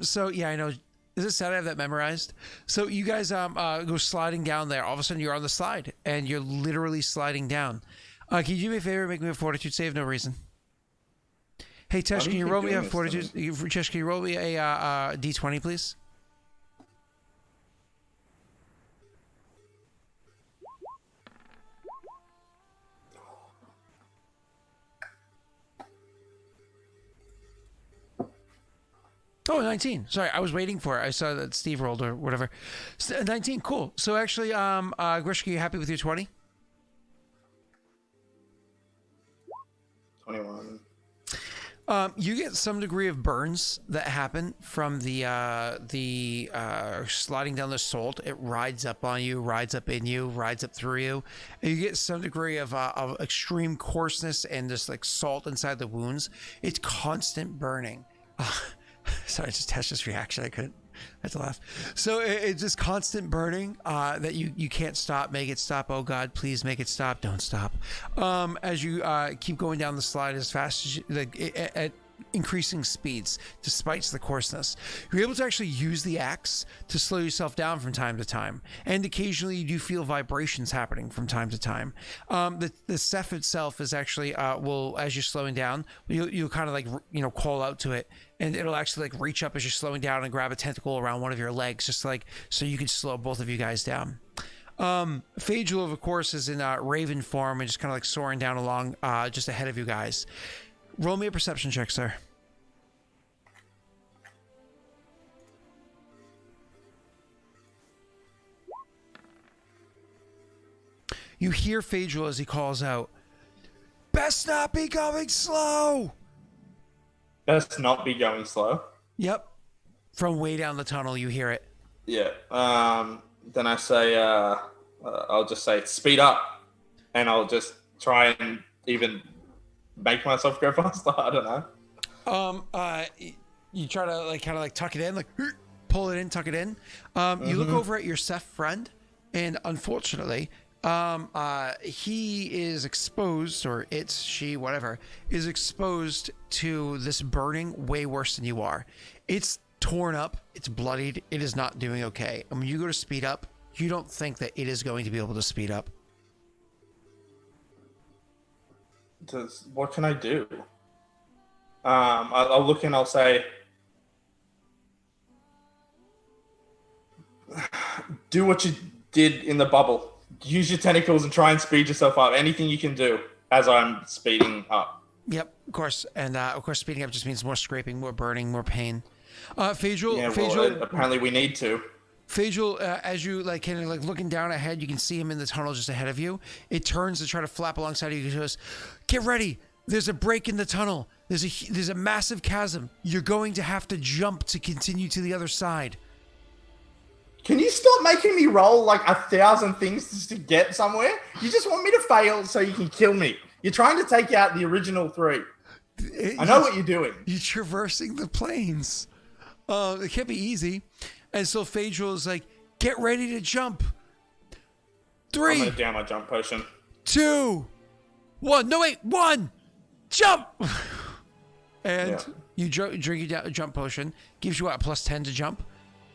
So yeah, I know. Is it sad I have that memorized? So you guys go sliding down there. All of a sudden you're on the slide and you're literally sliding down. Can you do me a favor, make me a fortitude save? No reason. Hey Tesh, can you roll me a fortitude? Tesh, can you roll me a d20, please? Oh, 19. Sorry, I was waiting for it. I saw that Steve rolled or whatever. 19, cool. So actually, Grishka, you happy with your 20? 21. You get some degree of burns that happen from the sliding down the salt. It rides up on you, rides up in you, rides up through you, and you get some degree of extreme coarseness and just like salt inside the wounds. It's constant burning. Sorry, just Tesh's reaction. I had to laugh. So it's just constant burning that you can't stop. Make it stop. Oh God, please make it stop. Don't stop. As you keep going down the slide as fast as you, at increasing speeds, despite the coarseness, you're able to actually use the axe to slow yourself down from time to time, and occasionally you do feel vibrations happening from time to time. The Ceph itself is actually will, as you're slowing down, you'll kind of like call out to it, and it'll actually like reach up as you're slowing down and grab a tentacle around one of your legs, just like so you can slow both of you guys down. Phaedril, of course, is in raven form and just kind of like soaring down along just ahead of you guys. Roll me a perception check, sir. You hear Phaedril as he calls out, "Best not be going slow!" Best not be going slow. Yep. From way down the tunnel, you hear it. Yeah. Then I say, I'll just say, speed up. And I'll just try and even make myself go faster. I don't know. You try to like kind of like tuck it in, like pull it in, tuck it in. You look over at your Ceph friend, and unfortunately, he is exposed, or it's, she, whatever, is exposed to this burning way worse than you are. It's torn up, it's bloodied, it is not doing okay. And when you go to speed up, you don't think that it is going to be able to speed up. What can I do? I'll look and I'll say, do what you did in the bubble. Use your tentacles and try and speed yourself up. Anything you can do as I'm speeding up. Yep, of course. And of course, speeding up just means more scraping, more burning, more pain. Phaedril, Yeah, well, apparently we need to. Phaedril, as you like kind of like looking down ahead, you can see him in the tunnel just ahead of you. It turns to try to flap alongside you. He goes, "Get ready! There's a break in the tunnel. There's a massive chasm. You're going to have to jump to continue to the other side." Can you stop making me roll like 1,000 things just to get somewhere? You just want me to fail so you can kill me. You're trying to take out the original 3. I know what you're doing. You're traversing the plains. It can't be easy. And so Phaedril is like, get ready to jump. I'm 3, gonna down my jump potion. 2, 1. No, wait, 1. Jump. And you drink your jump potion. Gives you what, +10 to jump.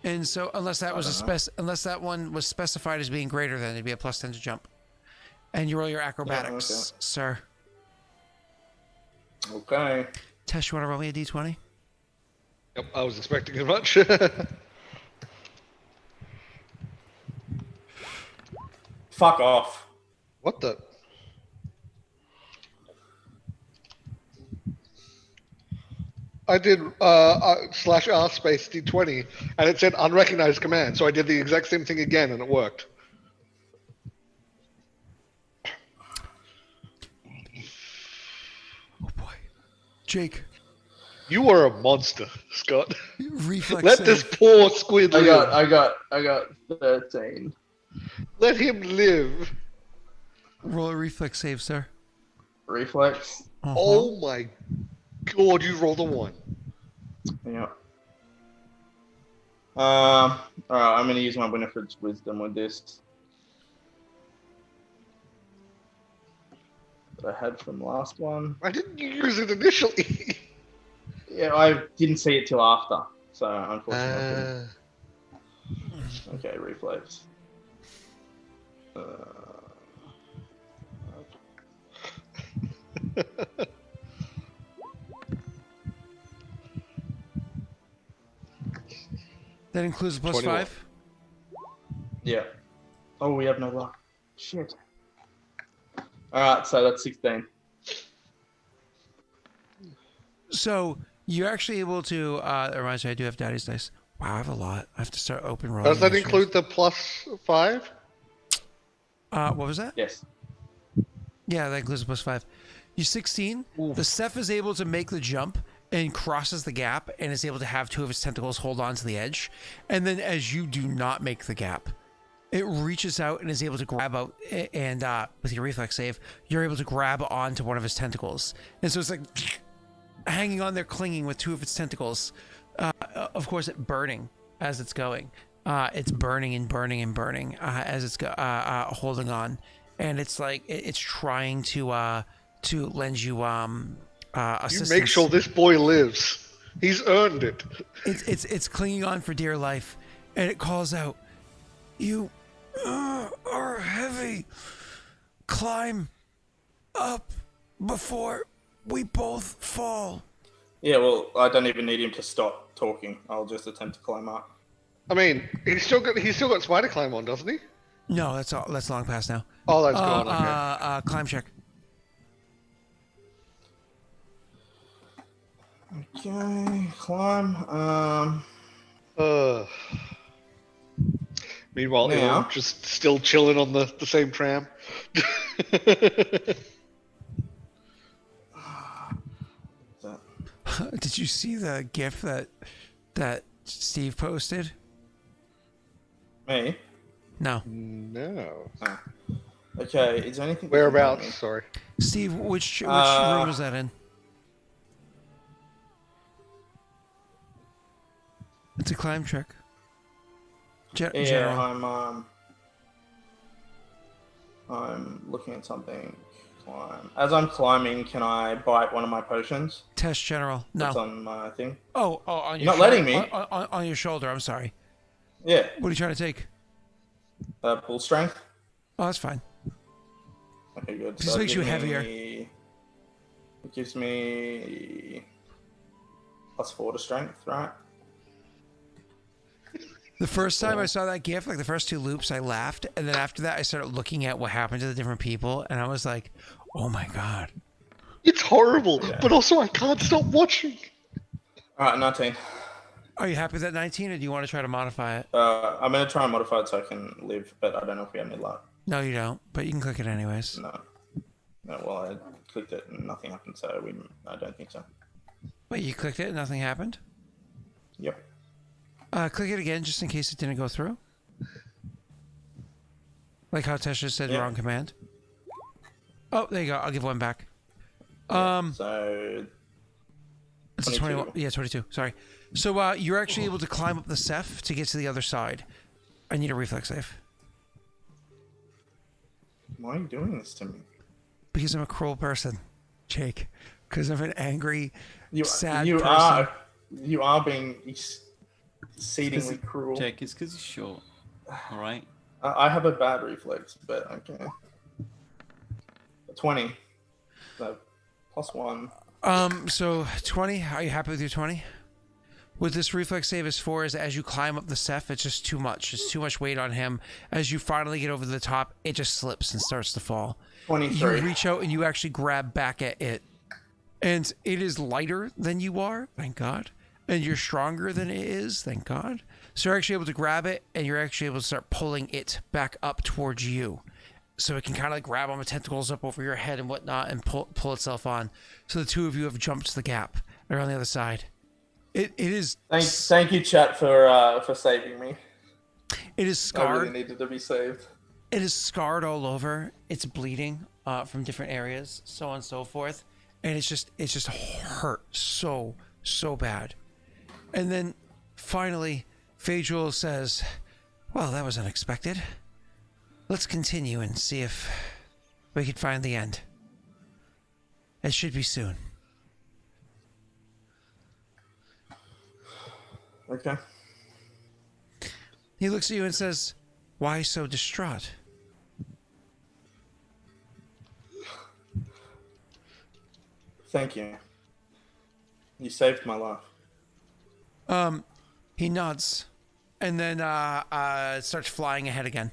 And so unless that was unless that one was specified as being greater than, it'd be a +10 to jump. And you roll your acrobatics, sir. Okay. Tess, you want to roll me a d20? Yep, I was expecting as much. Fuck off. What the? I did /R space D20, and it said unrecognized command, so I did the exact same thing again, and it worked. Oh boy. Jake. You are a monster, Scott. Reflex Let save. this poor squid live. I got 13. Let him live. Roll a reflex save, sir. Reflex. Oh my god, you rolled a 1. Yeah. Alright, I'm gonna use my Winifred's wisdom with this. That I had from last one. Why didn't you use it initially? Yeah, I didn't see it till after, so unfortunately. Okay, reflex. That includes the plus 21. 5. Yeah. Oh, we have no luck. Shit. Alright, so that's 16. So you're actually able to. That reminds me, I do have Daddy's dice. Wow, I have a lot. I have to start open rolling. Does that these include the +5? What was that? Yes. Yeah, that includes the plus 5. You're 16. The Ceph is able to make the jump and crosses the gap and is able to have 2 of its tentacles hold on to the edge. And then as you do not make the gap, it reaches out and is able to grab out, and with your reflex save, you're able to grab onto one of his tentacles. And so it's like hanging on there, clinging with 2 of its tentacles. Of course, it burning as it's going. It's burning and burning and burning as it's holding on. And it's like it's trying to lend you assistance. You make sure this boy lives. He's earned it. It's clinging on for dear life, and it calls out, "You are heavy. Climb up before we both fall." Yeah, well, I don't even need him to stop talking. I'll just attempt to climb up. I mean, he's still got spider climb on, doesn't he? No, that's all. That's long past now. Oh, that's gone. Okay. Climb check. Okay, climb. Meanwhile, Now- Ilen just still chilling on the same tram. Did you see the GIF that Steve posted? Me? No. No. Okay, is there anything? Whereabouts? Sorry. Steve, which room was that in? It's a climb check. Yeah, General. I'm looking at something. Climb. As I'm climbing, can I bite one of my potions? Test general. That's No. on my thing. Oh, on your You're not letting shoulder- me. on your shoulder. I'm sorry. Yeah. What are you trying to take? Bull strength. Oh, that's fine. Okay, good. This So makes you heavier. It gives me +4 to strength, right? The first time I saw that GIF, like the first 2 loops, I laughed, and then after that, I started looking at what happened to the different people, and I was like, "Oh my god!" It's horrible, but also I can't stop watching. All right, 19. Are you happy with that 19, or do you want to try to modify it? I'm gonna try and modify it so I can live, but I don't know if we have any luck. No, you don't, but you can click it anyways. No. No. Well, I clicked it and nothing happened, so I don't think so. Wait, you clicked it and nothing happened? Yep. Click it again just in case it didn't go through. Like how Tesha said Yeah. wrong command. Oh, there you go. I'll give one back. So It's a 22. 21. Yeah, 22. Sorry. So you're actually able to climb up the Ceph to get to the other side. I need a reflex save. why are you doing this to me? Because I'm a cruel person, Jake. Because I'm an angry, sad you person. you are being exceedingly cruel. Jake, it's because he's short. All right. I have a bad reflex, but okay. 20. So +1. So 20. Are you happy with your 20? What this reflex save is for is as you climb up the Ceph, it's just too much. It's too much weight on him. As you finally get over the top, it just slips and starts to fall. 23. You reach out and you actually grab back at it. And it is lighter than you are, thank God. And you're stronger than it is, thank God. So you're actually able to grab it and you're actually able to start pulling it back up towards you. So it can kind of like grab on the tentacles up over your head and whatnot and pull itself on. So the two of you have jumped the gap. They're on the other side. It is Thank you, chat, for saving me. it is I scarred. really needed to be saved. It is scarred all over. It's bleeding from different areas, so on and so forth. And it's just hurt so bad. And then finally, Phaedril says, well, that was unexpected. Let's continue and see if we can find the end. It should be soon. Okay. He looks at you and says, why so distraught? Thank you. You saved my life. He nods and then starts flying ahead again.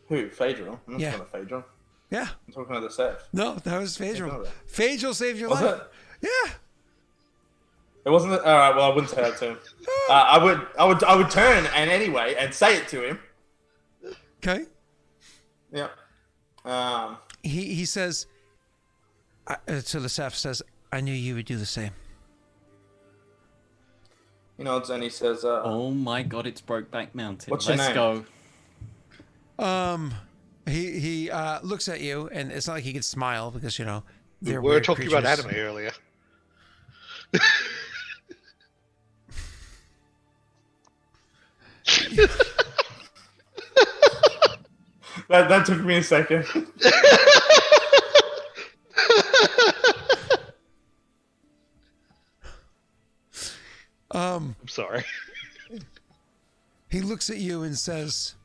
Who? Phaedril? I'm not Yeah. talking about Phaedril. Yeah. I'm talking about the Seth. No, that was Phaedril. Ignore that. Phaedril saved your Was life. it? Yeah. It wasn't. All right. Well, I wouldn't say that to him. I would turn and say it to him. Okay. Yeah. He says, to the Ceph says, I knew you would do the same. He nods and he says, Oh my God, it's Brokeback Mountain. What's your Let's name? go. He looks at you, and it's not like he can smile because, you know, We they're were weird talking about creatures. anime earlier. that took me a second. I'm sorry. He looks at you and says,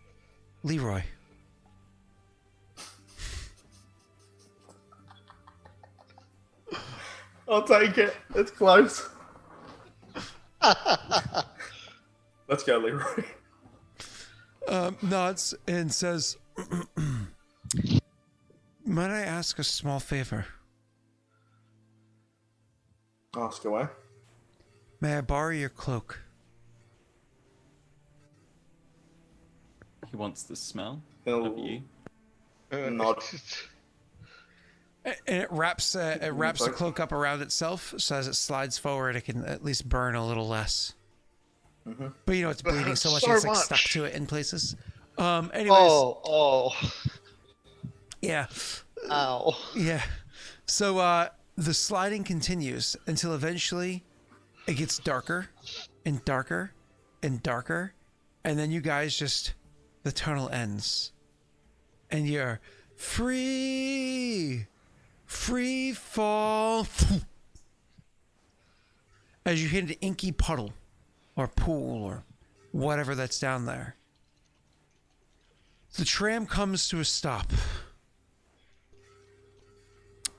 Leroy. I'll take it. It's close. Let's go, Leroy. Nods and says, might I ask a small favor? Ask away. May I borrow your cloak? He wants the smell He'll of you. nod. And it wraps the cloak up around itself, so as it slides forward, it can at least burn a little less. Mm-hmm. But you know it's bleeding so much, So it's like much. stuck to it in places. Anyways, Oh, yeah, ow. yeah. So the sliding continues until eventually it gets darker and darker and darker, and then you guys the tunnel ends, and you're free fall as you hit an inky puddle or pool or whatever that's down there. The tram comes to a stop.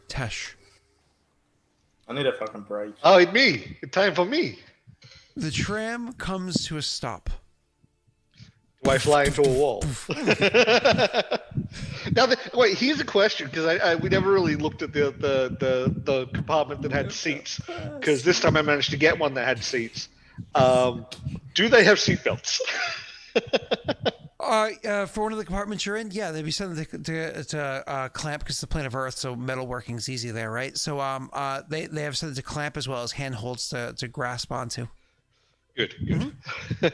Tesh. I need a fucking break. Oh, it's me. It's time for me. The tram comes to a stop. Do I fly into a wall? Now, wait. Here's a question because we never really looked at the compartment that had seats. Because this time I managed to get one that had seats. Do they have seatbelts? For one of the compartments you're in, yeah, they'd be something to clamp because it's the plane of Earth, so metalworking's easy there, right? So they have something to clamp as well as handholds to grasp onto. Good. Mm-hmm.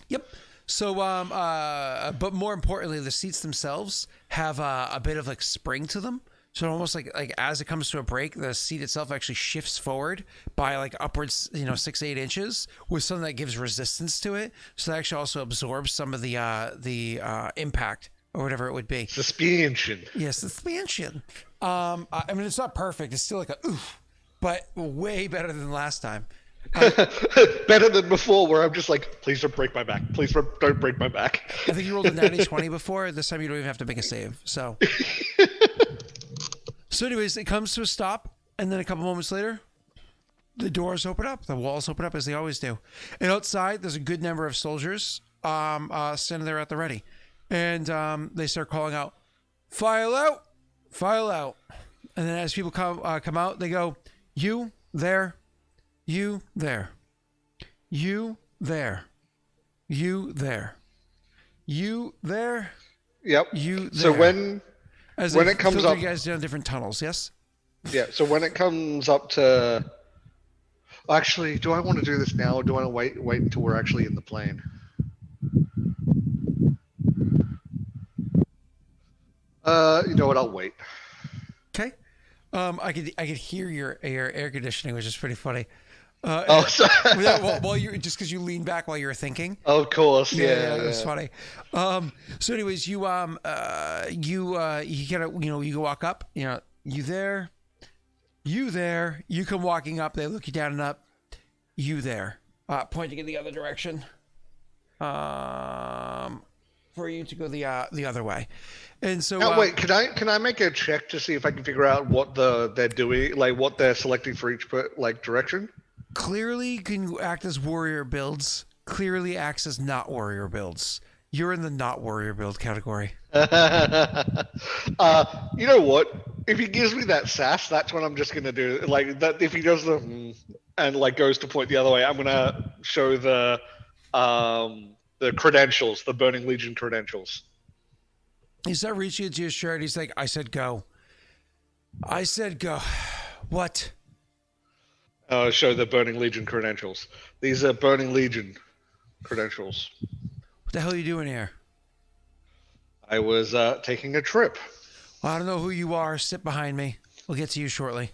Yep. So, but more importantly, the seats themselves have a bit of like spring to them. So almost like as it comes to a break, the seat itself actually shifts forward by like upwards, 6-8 inches with something that gives resistance to it. So that actually also absorbs some of the impact or whatever it would be. Suspension. Yes, suspension. I mean, it's not perfect. It's still like a oof, but way better than last time. Better than before, where I'm just like, please don't break my back. Please don't break my back. I think you rolled a 90-20 before. This time you don't even have to make a save. So, anyways, it comes to a stop, and then a couple moments later, the doors open up, the walls open up as they always do, and outside there's a good number of soldiers standing there at the ready, and they start calling out, "File out, file out," and then as people come out, they go, "You there." You there. You there. You there. You there. Yep. You there. So when it comes up, you guys down different tunnels, yes? yeah. So when it comes up to, actually, do I want to do this now, or do I want to wait until we're actually in the plane? You know what? I'll wait. Okay. I could hear your air conditioning, which is pretty funny. Sorry. While you just because you leaned back while you were thinking. Of course, yeah. It was funny. So, anyways, you kind of you go walk up. You there. You there. You come walking up. They look you down and up. You there. Pointing in the other direction. For you to go the other way. And so now, wait, can I make a check to see if I can figure out what they're doing, like what they're selecting for each direction? Clearly can act as warrior builds. Clearly acts as not warrior builds. You're in the not warrior build category. You know what? If he gives me that sass, that's what I'm just gonna do. Like that, if he does the and like goes to point the other way, I'm gonna show the credentials, the Burning Legion credentials. He's not reaching into his shirt. He's like, "I said go. I said go. What?" Show the Burning Legion credentials. These are Burning Legion credentials. What the hell are you doing here? I was taking a trip. Well, I don't know who you are. Sit behind me. We'll get to you shortly.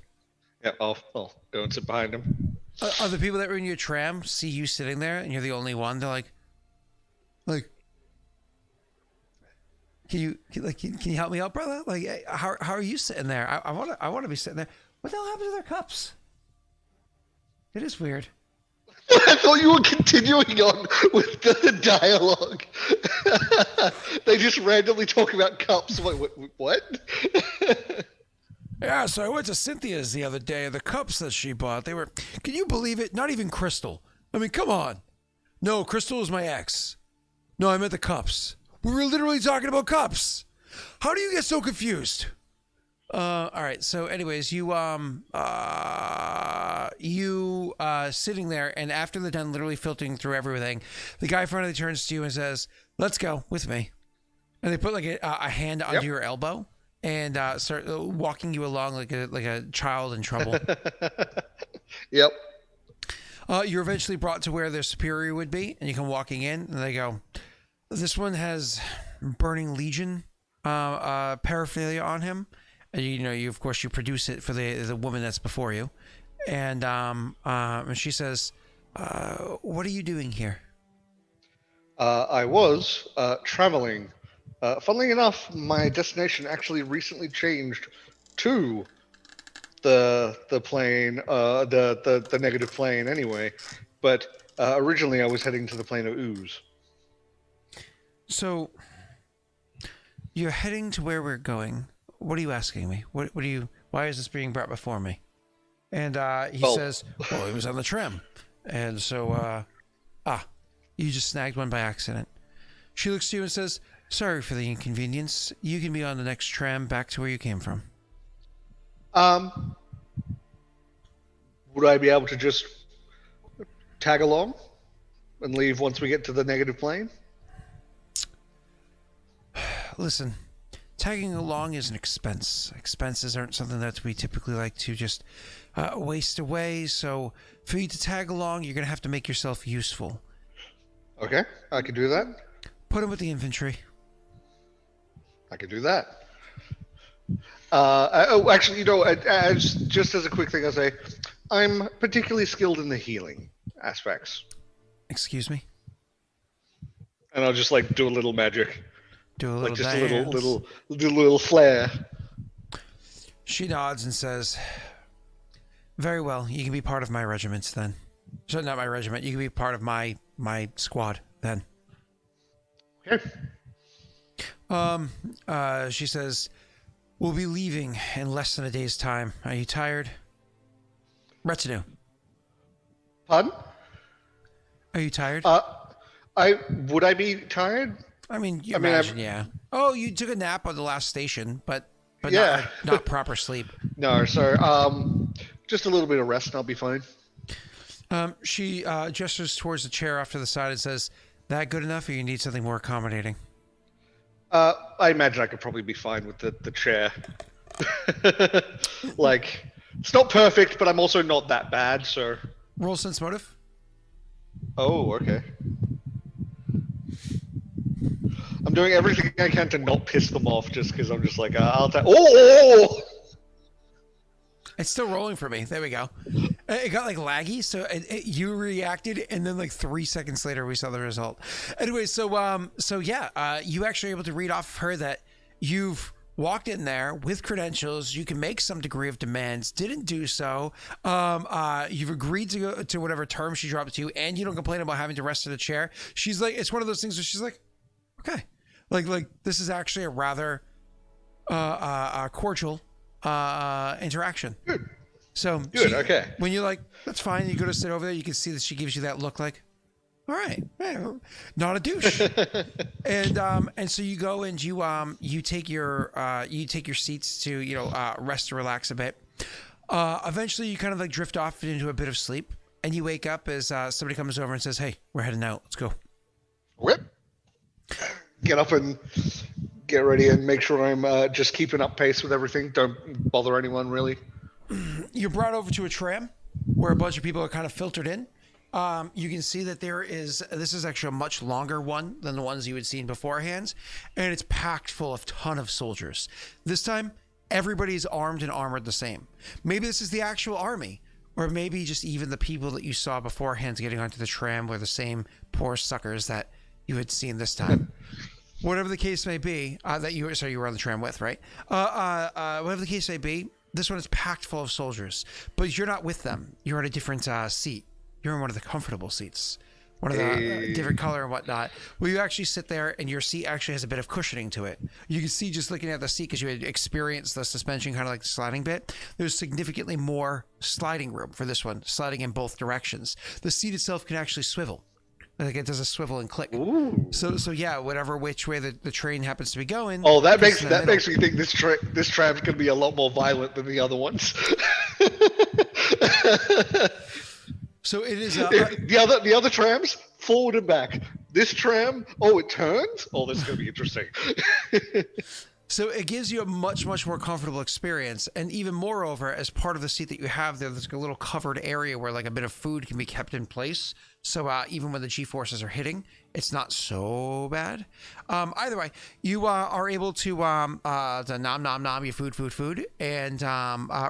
Yeah, I'll go and sit behind him. Other people that were in your tram see you sitting there, and you're the only one. They're like, can you help me out, brother? Like, how are you sitting there? I want to be sitting there. What the hell happened to their cups? It is weird. I thought you were continuing on with the dialogue. They just randomly talk about cups. What? Yeah, so I went to Cynthia's the other day. The cups that she bought, they were, can you believe it? Not even crystal. I mean, come on. No, crystal is my ex. No, I meant the cups. We were literally talking about cups. How do you get so confused? All right. So, anyways, you sitting there, and after they're done, literally filtering through everything, the guy finally turns to you and says, "Let's go with me." And they put like a hand onto your elbow and start walking you along like a child in trouble. Yep. You're eventually brought to where their superior would be, and you come walking in, and they go, "This one has Burning Legion paraphernalia on him." And you of course you produce it for the woman that's before you, and she says, "What are you doing here?" I was traveling. Funnily enough, my destination actually recently changed to the plane, the negative plane anyway. But originally I was heading to the plane of ooze. So you're heading to where we're going. What are you asking me? What do you? Why is this being brought before me? And he says, "Well, it was on the tram." And so, you just snagged one by accident. She looks to you and says, "Sorry for the inconvenience. You can be on the next tram back to where you came from." Would I be able to just tag along and leave once we get to the negative plane? Listen, tagging along is an expense. Expenses aren't something that we typically like to just waste away. So for you to tag along, you're going to have to make yourself useful. Okay, I can do that. Put him with the infantry. I can do that. Actually, just as a quick thing, I say, I'm particularly skilled in the healing aspects, Excuse me. and I'll just like do a little magic, Do a little like just dance. a little flare. She nods and says, "Very well. You can be part of my regiment then. So not my regiment. You can be part of my squad then." Okay. She says, "We'll be leaving in less than a day's time. Are you tired?" Retinue. Pardon? Are you tired? Would I be tired? I mean, you I mean, imagine, yeah. Oh, you took a nap on the last station, but Yeah. not proper sleep. No, sorry. Just a little bit of rest, and I'll be fine. She gestures towards the chair off to the side and says, "That good enough, or you need something more accommodating?" I imagine I could probably be fine with the chair. Like, it's not perfect, but I'm also not that bad, so. Roll sense motive. Oh, okay. I'm doing everything I can to not piss them off, just because I'm just like, I'll take. Oh! It's still rolling for me. There we go. It got like laggy, so you reacted, and then like 3 seconds later, we saw the result. Anyway, so yeah, you actually able to read off of her that you've walked in there with credentials. You can make some degree of demands. Didn't do so. You've agreed to go to whatever term she dropped to you, and you don't complain about having to rest in a chair. She's like, it's one of those things where she's like, okay, like this is actually a rather cordial interaction. Good. So Good, okay. when you're like, that's fine, you go to sit over there, you can see that she gives you that look like, all right, yeah, not a douche. and so you go and you take your seats to rest and relax a bit. Eventually you kind of like drift off into a bit of sleep, and you wake up as somebody comes over and says, "Hey, we're heading out. Let's go." Whip. Get up and get ready and make sure I'm just keeping up pace with everything. Don't bother anyone, really. You're brought over to a tram where a bunch of people are kind of filtered in. You can see that this is actually a much longer one than the ones you had seen beforehand, and it's packed full of ton of soldiers. This time, everybody's armed and armored the same. Maybe this is the actual army, or maybe just even the people that you saw beforehand getting onto the tram were the same poor suckers that you had seen this time. Whatever the case may be, you were on the tram with, right? Whatever the case may be, this one is packed full of soldiers, but you're not with them. You're at a different seat. You're in one of the comfortable seats, one of the different color and whatnot. Well, you actually sit there, and your seat actually has a bit of cushioning to it. You can see just looking at the seat, because you had experienced the suspension, kind of like the sliding bit. There's significantly more sliding room for this one, sliding in both directions. The seat itself can actually swivel. Like it does a swivel and click. Ooh. So yeah, which way the train happens to be going. Oh, that it's makes me think this tram's gonna be a lot more violent than the other ones. So it is the other trams forward and back. This tram, it turns. Oh, this is gonna be interesting. So it gives you a much, much more comfortable experience. And even moreover, as part of the seat that you have there's a little covered area where like a bit of food can be kept in place. So even when the G-forces are hitting, it's not so bad. Either way, you are able to nom your food, and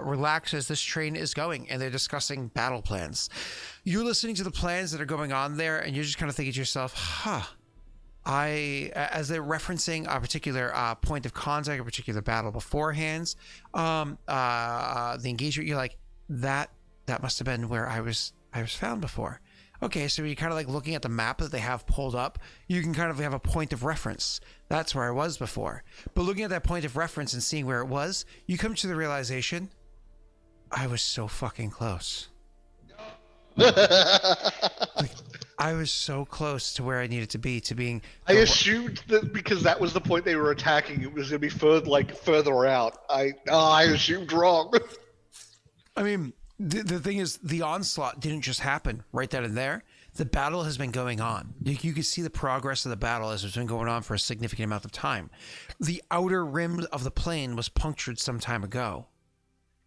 relax as this train is going, and they're discussing battle plans. You're listening to the plans that are going on there, and you're just kind of thinking to yourself, as they're referencing a particular point of contact, a particular battle beforehand, the engagement, you're like, that must have been where I was found before. Okay, so you're kind of like looking at the map that they have pulled up. You can kind of have a point of reference. That's where I was before. But looking at that point of reference and seeing where it was, you come to the realization, I was so fucking close. I was so close to where I needed to be, to being. I assumed that because that was the point they were attacking, it was going to be further out. I assumed wrong. I mean, the thing is, the onslaught didn't just happen right then and there. The battle has been going on. You can see the progress of the battle as it's been going on for a significant amount of time. The outer rim of the plane was punctured some time ago.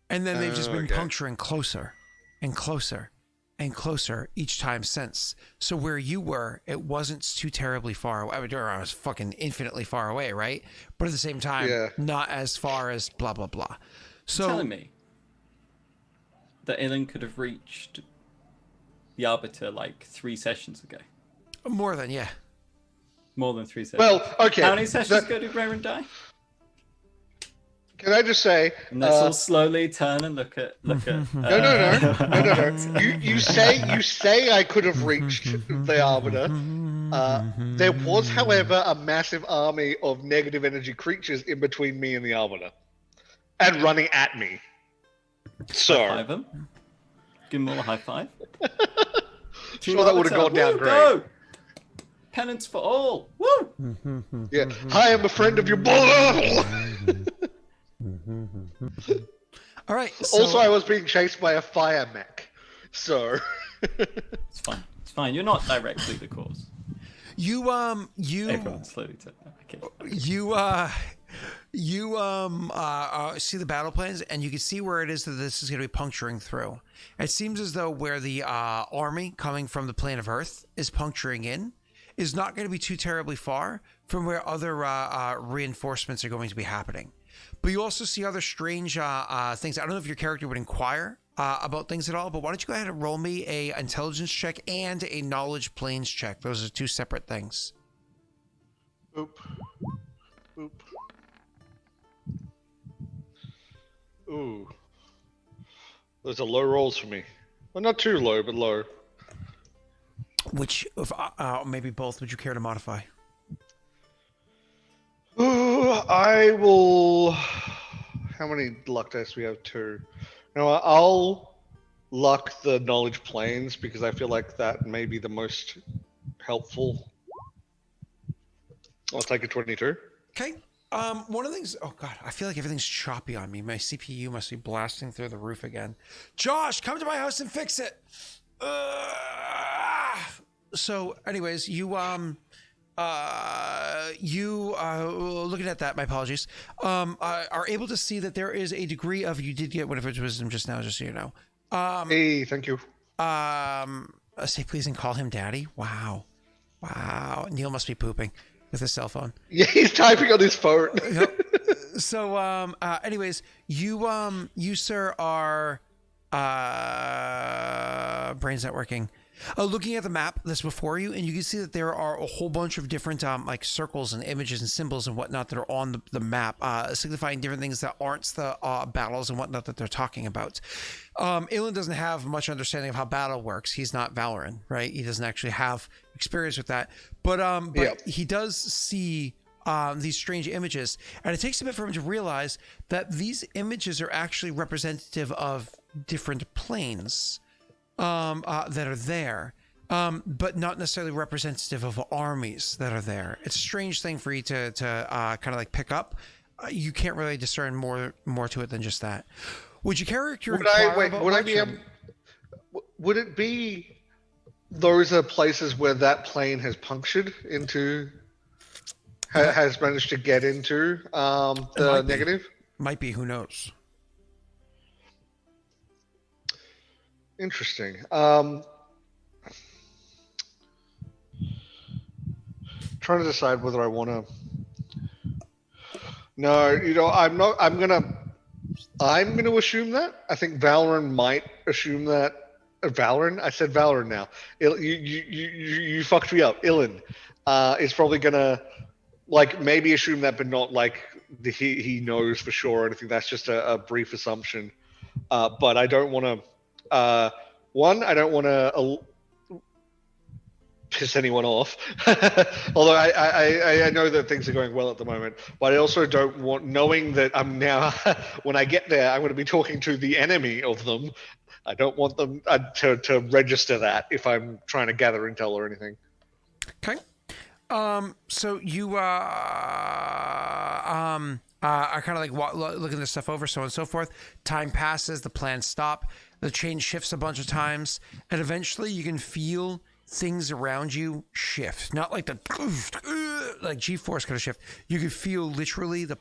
And then they've just been puncturing closer and closer and closer each time since. So where you were, it wasn't too terribly far away. I mean, I was fucking infinitely far away, right? But at the same time, Yeah. not as far as blah, blah, blah. So telling me that Ilen could have reached the Arbiter like 3 sessions ago. more than, yeah. More than 3 sessions. Well, okay. How many sessions ago did Raerin die? Can I just say? And let's all slowly turn and look at. No. You say I could have reached the Arbiter. There was, however, a massive army of negative energy creatures in between me and the Arbiter, and running at me. So, High-five them. Give them all a high five. sure that would have gone down Woo, great. go! Penance for all. Woo! Yeah, I am a friend of your brother. All right. So, Also, I was being chased by a fire mech, so It's fine. It's fine. You're not directly the cause. you Everyone's slowly turning. Okay. you see the battle plans, and you can see where it is that this is going to be puncturing through. It seems as though where the army coming from the plane of Earth is puncturing in is not going to be too terribly far from where other reinforcements are going to be happening. But you also see other strange things. I don't know if your character would inquire about things at all, but why don't you go ahead and roll me a intelligence check and a knowledge planes check. Those are 2 separate things. Oop. Oop. Ooh. Those are low rolls for me. Well, not too low, but low. Which, if maybe both, would you care to modify? Ooh, I will. How many luck dice do we have? 2. You know what? I'll luck the knowledge planes because I feel like that may be the most helpful. I'll take a 22. Okay. One of the things. Oh God, I feel like everything's choppy on me. My CPU must be blasting through the roof again. Josh, come to my house and fix it. So, anyways, you looking at that. My apologies. Are able to see that there is a degree of, you did get whatever wisdom just now, just so you know. Hey, thank you. Say please and call him daddy. Wow. Neil must be pooping with his cell phone. Yeah, he's typing on his phone. So, anyways, you sir are, brain's not working. Looking at the map that's before you, and you can see that there are a whole bunch of different like circles and images and symbols and whatnot that are on the map, signifying different things that aren't the battles and whatnot that they're talking about. Ilen doesn't have much understanding of how battle works. He's not Valorant, right? He doesn't actually have experience with that. But he does see these strange images, and it takes a bit for him to realize that these images are actually representative of different planes that are there, but not necessarily representative of armies that are there. It's a strange thing for you to kind of like pick up. You can't really discern more to it than just that. Would your character Would it be those are places where that plane has punctured into, has managed to get into the negative? Might be, who knows? Interesting. Trying to decide whether I want to. No, I'm not. I'm gonna assume that. I think Valorant might assume that. Valorant. I said Valorant now. You fucked me up. Ilen is probably gonna maybe assume that, but not he knows for sure or anything. That's just a brief assumption. But I don't want to. I don't want to piss anyone off. Although I know that things are going well at the moment, but I also don't want, knowing that I'm now, when I get there, I'm going to be talking to the enemy of them. I don't want them to register that if I'm trying to gather intel or anything. Okay. So you are kind of looking this stuff over, so on and so forth. Time passes, the plans stop, the chain shifts a bunch of times, and eventually you can feel things around you shift. Not like the like G-force kind of shift. You could feel literally the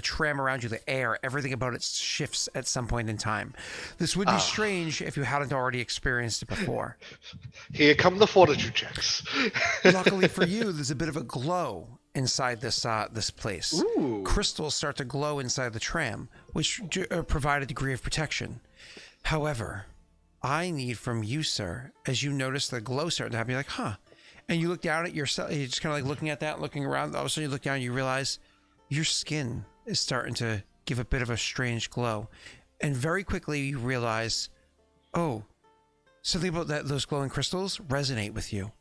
tram around you, the air, everything about it shifts at some point in time. This would be strange if you hadn't already experienced it before. Here come the fortitude checks. Luckily for you, there's a bit of a glow inside this place. Ooh. Crystals start to glow inside the tram, which provide a degree of protection. However, I need from you, sir, as you notice the glow starting to happen, you're like, huh. And you look down at yourself, you're just kind of like looking at that, looking around. All of a sudden you look down and you realize your skin is starting to give a bit of a strange glow. And very quickly you realize, oh, something about those glowing crystals resonate with you.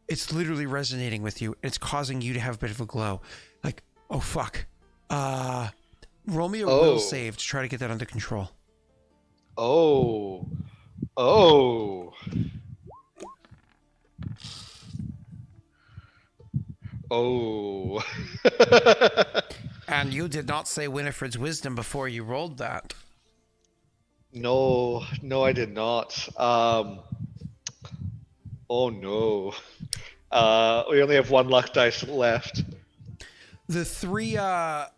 It's literally resonating with you. It's causing you to have a bit of a glow. Like, oh, fuck. Roll me a will save to try to get that under control. Oh. And you did not say Winifred's wisdom before you rolled that. No, I did not. Oh no. We only have one luck dice left. The three, as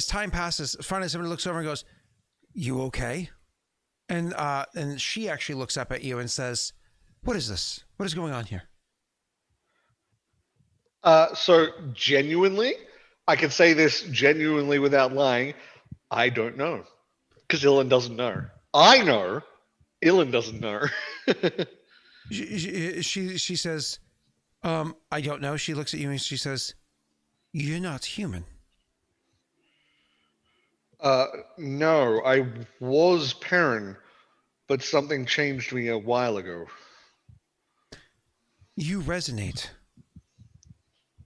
time passes, finally somebody looks over and goes, "You okay?" And she actually looks up at you and says, "What is this? What is going on here?" So genuinely, I can say this genuinely without lying. I don't know, because Ilen doesn't know. I know, Ilen doesn't know. She says, "I don't know." She looks at you and she says, "You're not human." No, I was Perrin, but something changed me a while ago. You resonate.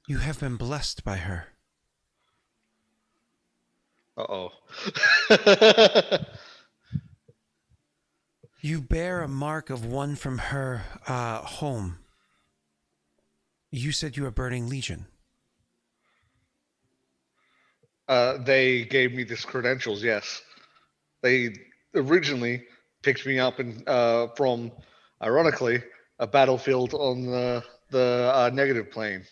You have been blessed by her. Uh-oh. You bear a mark of one from her home. You said you were burning Legion. They gave me these credentials, yes. They originally picked me up from, ironically, a battlefield on the negative plane.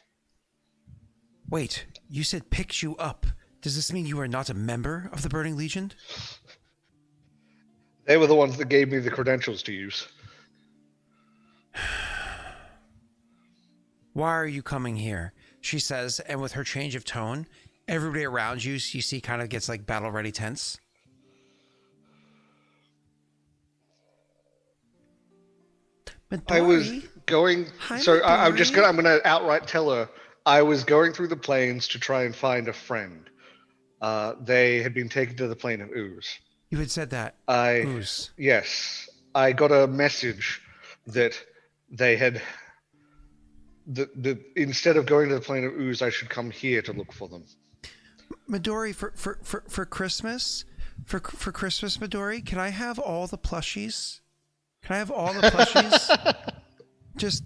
Wait, you said picked you up. Does this mean you are not a member of the Burning Legion? They were the ones that gave me the credentials to use. Why are you coming here? She says, and with her change of tone, everybody around you see kind of gets like battle ready tense. Midori? I was going. Hi, So I'm Midori. I'm gonna outright tell her I was going through the plains to try and find a friend. They had been taken to the plane of ooze. You had said that. I Ooze. Yes, I got a message that they had. That instead of going to the plane of ooze, I should come here to look for them. Midori, for Christmas, for Christmas, Midori, can I have all the plushies? Can I have all the plushies? just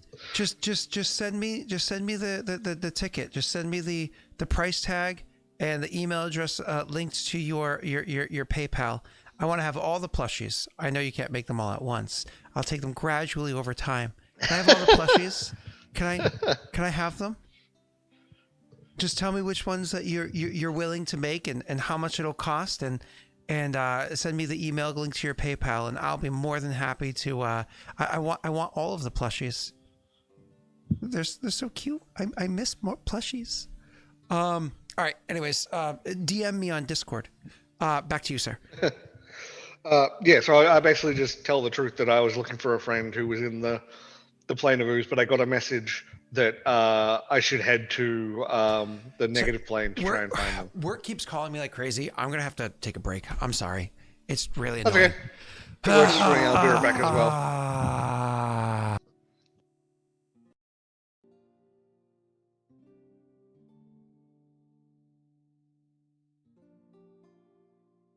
send me the ticket. Just send me the price tag and the email address linked to your PayPal. I want to have all the plushies. I know you can't make them all at once. I'll take them gradually over time. Can I have all the plushies? Can I have them? Just tell me which ones that you're willing to make and how much it'll cost and send me the email link to your PayPal and I'll be more than happy to. I want all of the plushies. They're so cute. I miss more plushies. All right. Anyways, DM me on Discord. Back to you, sir. Yeah. So I basically just tell the truth that I was looking for a friend who was in the plane of ooze, but I got a message that I should head to the negative plane to try and find them. Work keeps calling me like crazy. I'm gonna have to take a break. I'm sorry. It's really That's annoying. okay. I'll be right back as well.